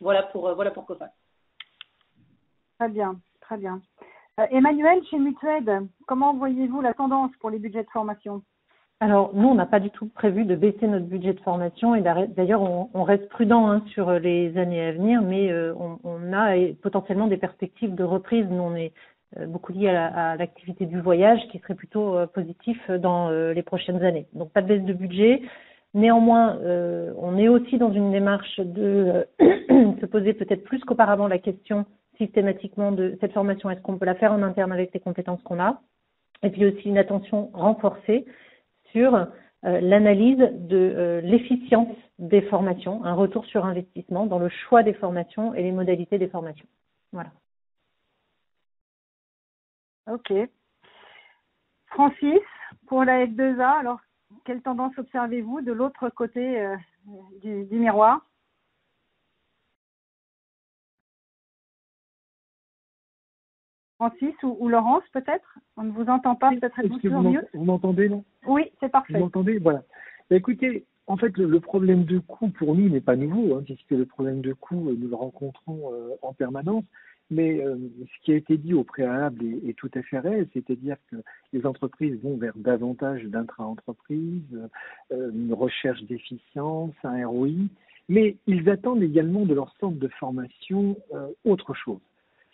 Voilà pour COFAS. Très bien, très bien. Emmanuel, chez Mutued, comment voyez-vous la tendance pour les budgets de formation? Alors, nous, on n'a pas du tout prévu de baisser notre budget de formation et d'ailleurs, on reste prudent sur les années à venir, mais on a potentiellement des perspectives de reprise. Nous, on est beaucoup lié à l'activité du voyage qui serait plutôt positif dans les prochaines années. Donc, pas de baisse de budget. Néanmoins, on est aussi dans une démarche de se poser peut-être plus qu'auparavant la question systématiquement de cette formation, est-ce qu'on peut la faire en interne avec les compétences qu'on a? Et puis aussi une attention renforcée sur l'analyse de l'efficience des formations, un retour sur investissement dans le choix des formations et les modalités des formations. Voilà. Ok. Francis, pour la F2A, alors quelle tendance observez-vous de l'autre côté du miroir? Francis ou Laurence, peut-être? On ne vous entend pas, peut-être êtes-vous toujours mieux? Vous m'entendez, non? Oui, c'est parfait. Vous m'entendez? Voilà. Écoutez, en fait, le problème de coût pour nous n'est pas nouveau, puisque le problème de coût, nous le rencontrons en permanence. Mais ce qui a été dit au préalable est tout à fait réel, c'est-à-dire que les entreprises vont vers davantage d'intra-entreprises, une recherche d'efficience, un ROI, mais ils attendent également de leur centre de formation autre chose.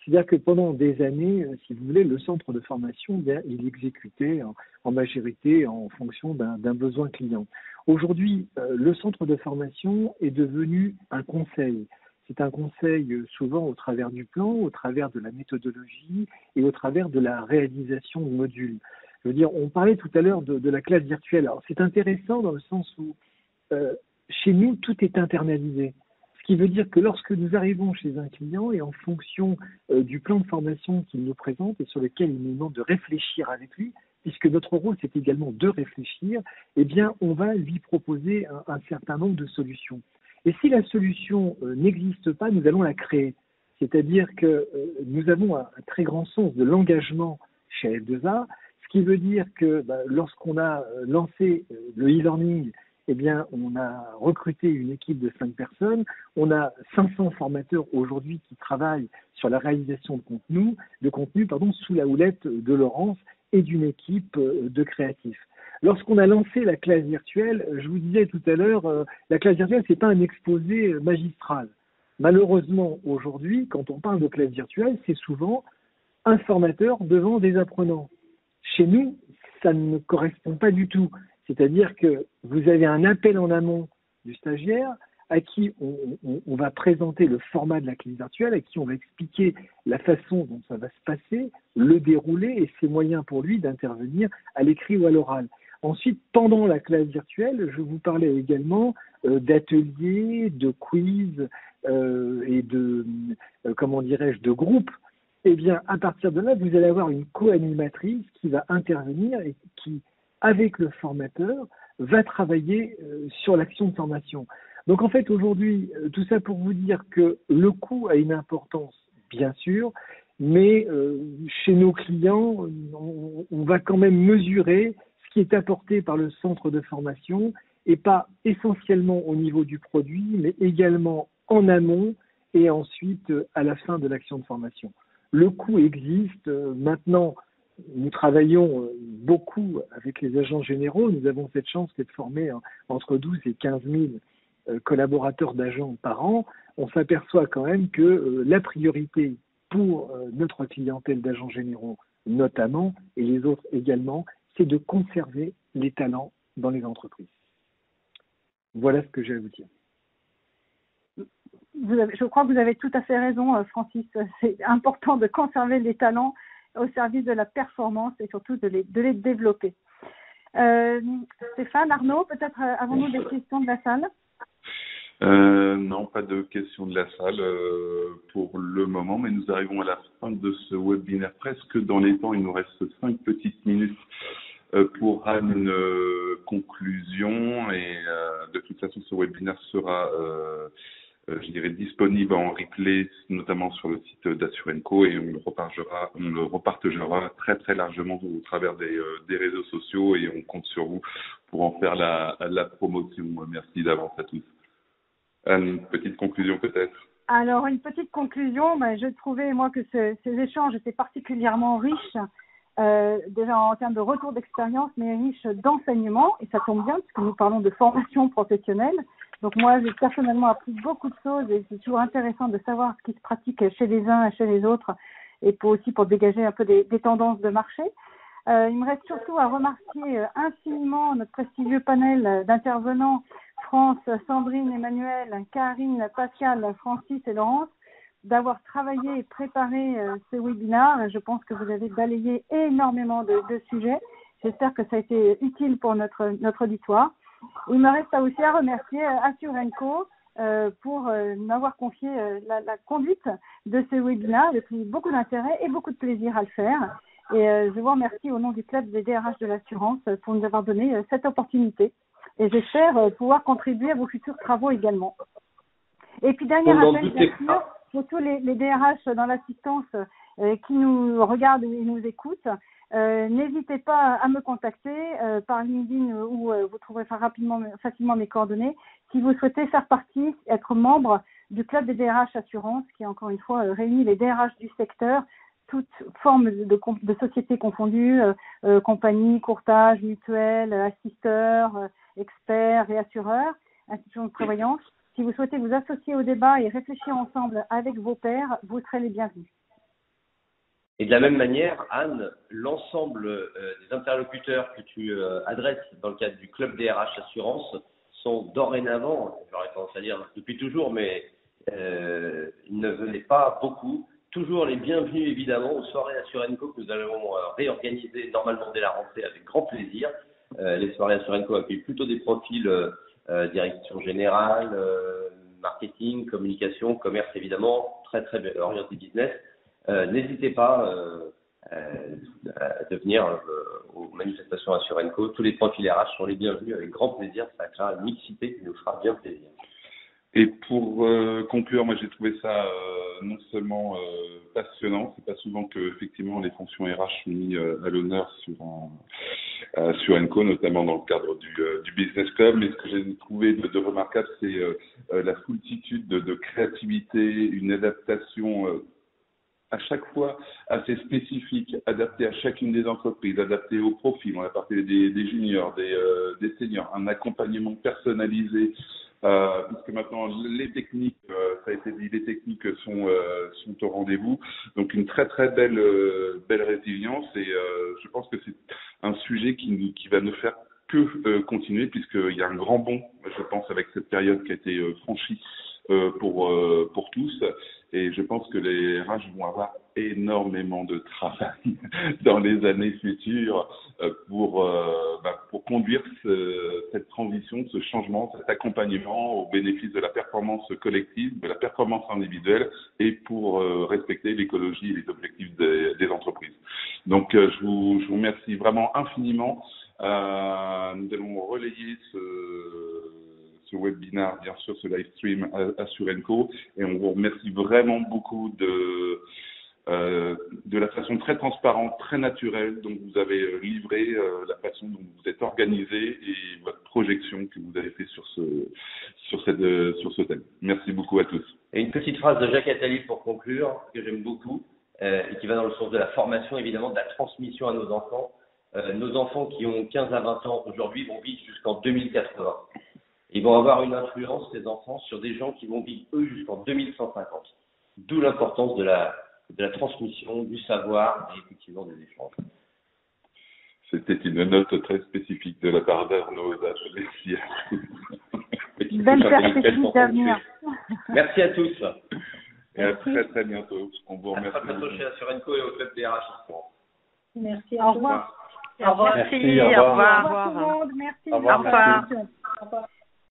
C'est-à-dire que pendant des années, si vous voulez, le centre de formation, il exécutait en majorité en fonction d'un besoin client. Aujourd'hui, le centre de formation est devenu un conseil. C'est un conseil souvent au travers du plan, au travers de la méthodologie et au travers de la réalisation de modules. Je veux dire, on parlait tout à l'heure de la classe virtuelle. Alors, c'est intéressant dans le sens où chez nous, tout est internalisé. Ce qui veut dire que lorsque nous arrivons chez un client et en fonction du plan de formation qu'il nous présente et sur lequel il nous demande de réfléchir avec lui, puisque notre rôle c'est également de réfléchir, eh bien on va lui proposer un certain nombre de solutions. Et si la solution n'existe pas, nous allons la créer. C'est-à-dire que nous avons un très grand sens de l'engagement chez F2A, ce qui veut dire que lorsqu'on a lancé le e-learning, eh bien, on a recruté une équipe de 5 personnes. On a 500 formateurs aujourd'hui qui travaillent sur la réalisation de contenu, sous la houlette de Laurence et d'une équipe de créatifs. Lorsqu'on a lancé la classe virtuelle, je vous disais tout à l'heure, la classe virtuelle, c'est pas un exposé magistral. Malheureusement, aujourd'hui, quand on parle de classe virtuelle, c'est souvent un formateur devant des apprenants. Chez nous, ça ne correspond pas du tout. C'est-à-dire que vous avez un appel en amont du stagiaire à qui on va présenter le format de la classe virtuelle, à qui on va expliquer la façon dont ça va se passer, le déroulé et ses moyens pour lui d'intervenir à l'écrit ou à l'oral. Ensuite, pendant la classe virtuelle, je vous parlais également d'ateliers, de quiz et de, de groupes. Eh bien, à partir de là, vous allez avoir une co-animatrice qui va intervenir et qui, avec le formateur, va travailler sur l'action de formation. Donc, en fait, aujourd'hui, tout ça pour vous dire que le coût a une importance, bien sûr, mais chez nos clients, on va quand même mesurer ce qui est apporté par le centre de formation et pas essentiellement au niveau du produit, mais également en amont et ensuite à la fin de l'action de formation. Le coût existe. Maintenant, nous travaillons beaucoup avec les agents généraux. Nous avons cette chance de former entre 12 et 15 000 collaborateurs d'agents par an. On s'aperçoit quand même que la priorité pour notre clientèle d'agents généraux notamment, et les autres également, c'est de conserver les talents dans les entreprises. Voilà ce que j'ai à vous dire. Je crois que vous avez tout à fait raison, Francis. C'est important de conserver les talents au service de la performance et surtout de les développer. Stéphane, Arnaud, peut-être avons-nous des questions de la salle ? Non, pas de questions de la salle pour le moment, mais nous arrivons à la fin de ce webinaire presque dans les temps. Il nous reste 5 petites minutes pour une conclusion et de toute façon ce webinaire sera disponible en replay, notamment sur le site d'Assurenco, et on le repartagera très très largement au travers des réseaux sociaux, et on compte sur vous pour en faire la promotion. Merci d'avance à tous. Une petite conclusion peut-être. Alors, une petite conclusion, je trouvais moi que ces échanges étaient particulièrement riches, déjà en termes de retour d'expérience, mais riches d'enseignement, et ça tombe bien puisque nous parlons de formation professionnelle. Donc moi, j'ai personnellement appris beaucoup de choses et c'est toujours intéressant de savoir ce qui se pratique chez les uns et chez les autres, et pour dégager un peu des tendances de marché. Il me reste surtout à remercier infiniment notre prestigieux panel d'intervenants, France, Sandrine, Emmanuel, Karine, Pascal, Francis et Laurence, d'avoir travaillé et préparé ce webinaire. Je pense que vous avez balayé énormément de sujets. J'espère que ça a été utile pour notre auditoire. Il me reste aussi à remercier Assurenco pour m'avoir confié la conduite de ce webinaire. J'ai pris beaucoup d'intérêt et beaucoup de plaisir à le faire. Et je vous remercie au nom du club des DRH de l'assurance pour nous avoir donné cette opportunité. Et j'espère pouvoir contribuer à vos futurs travaux également. Et puis, dernier appel, bien sûr, pour tous les DRH dans l'assistance qui nous regardent et nous écoutent. N'hésitez pas à me contacter par LinkedIn où vous trouverez facilement mes coordonnées. Si vous souhaitez faire partie, être membre du club des DRH Assurance, qui encore une fois réunit les DRH du secteur, toutes formes de sociétés confondues, compagnies, courtage, mutuelles, assisteurs, experts et assureurs, institutions de prévoyance. Si vous souhaitez vous associer au débat et réfléchir ensemble avec vos pairs, vous serez les bienvenus. Et de la même manière, Anne, l'ensemble des interlocuteurs que tu adresses dans le cadre du club DRH Assurance sont dorénavant, j'aurais tendance à dire depuis toujours, mais ils ne venaient pas beaucoup, toujours les bienvenus évidemment aux soirées Assurenco que nous allons réorganiser normalement dès la rentrée avec grand plaisir. Les soirées Assurenco accueillent plutôt des profils direction générale, marketing, communication, commerce évidemment, très très orienté business. N'hésitez pas à venir aux manifestations Assurenco. Tous les profils RH sont les bienvenus avec grand plaisir. Ça créera une mixité qui nous fera bien plaisir. Et pour conclure, moi j'ai trouvé ça non seulement passionnant, c'est pas souvent que effectivement les fonctions RH sont mises à l'honneur sur Enco, notamment dans le cadre du Business Club, mais ce que j'ai trouvé de remarquable, c'est la foultitude de créativité, une adaptation à chaque fois assez spécifique, adaptée à chacune des entreprises, adaptée au profil. On a parlé des juniors, des seniors, un accompagnement personnalisé, puisque maintenant les techniques, ça a été dit, les techniques sont au rendez-vous. Donc une très très belle résilience, et je pense que c'est un sujet qui va nous faire que continuer, puisqu'il y a un grand bond, je pense, avec cette période qui a été franchie pour tous. Et je pense que les RH vont avoir énormément de travail dans les années futures pour conduire cette transition, ce changement, cet accompagnement au bénéfice de la performance collective, de la performance individuelle et pour respecter l'écologie et les objectifs des entreprises. Donc, je vous remercie vraiment infiniment. Nous allons relayer ce webinaire, bien sûr, ce live stream à Surenco, et on vous remercie vraiment beaucoup de la façon très transparente, très naturelle dont vous avez livré la façon dont vous êtes organisé et votre projection que vous avez fait sur ce thème. Merci beaucoup à tous. Et une petite phrase de Jacques Attali pour conclure, que j'aime beaucoup, et qui va dans le sens de la formation, évidemment, de la transmission à nos enfants. Nos enfants qui ont 15 à 20 ans aujourd'hui vont vivre jusqu'en 2080. Ils vont avoir une influence, ces enfants, sur des gens qui vont vivre, eux, jusqu'en 2150. D'où l'importance de la transmission, du savoir et effectivement des échanges. C'était une note très spécifique de la part d'Arnaud. Merci à tous. Belle perspective d'avenir. Merci à tous. Et à très très bientôt. On vous remercie. À très bientôt chez Surenco et au club des RH. Merci. Au revoir. Au revoir. Merci. Au revoir. Au revoir tout le monde. Merci. Au revoir. Au revoir. Au revoir.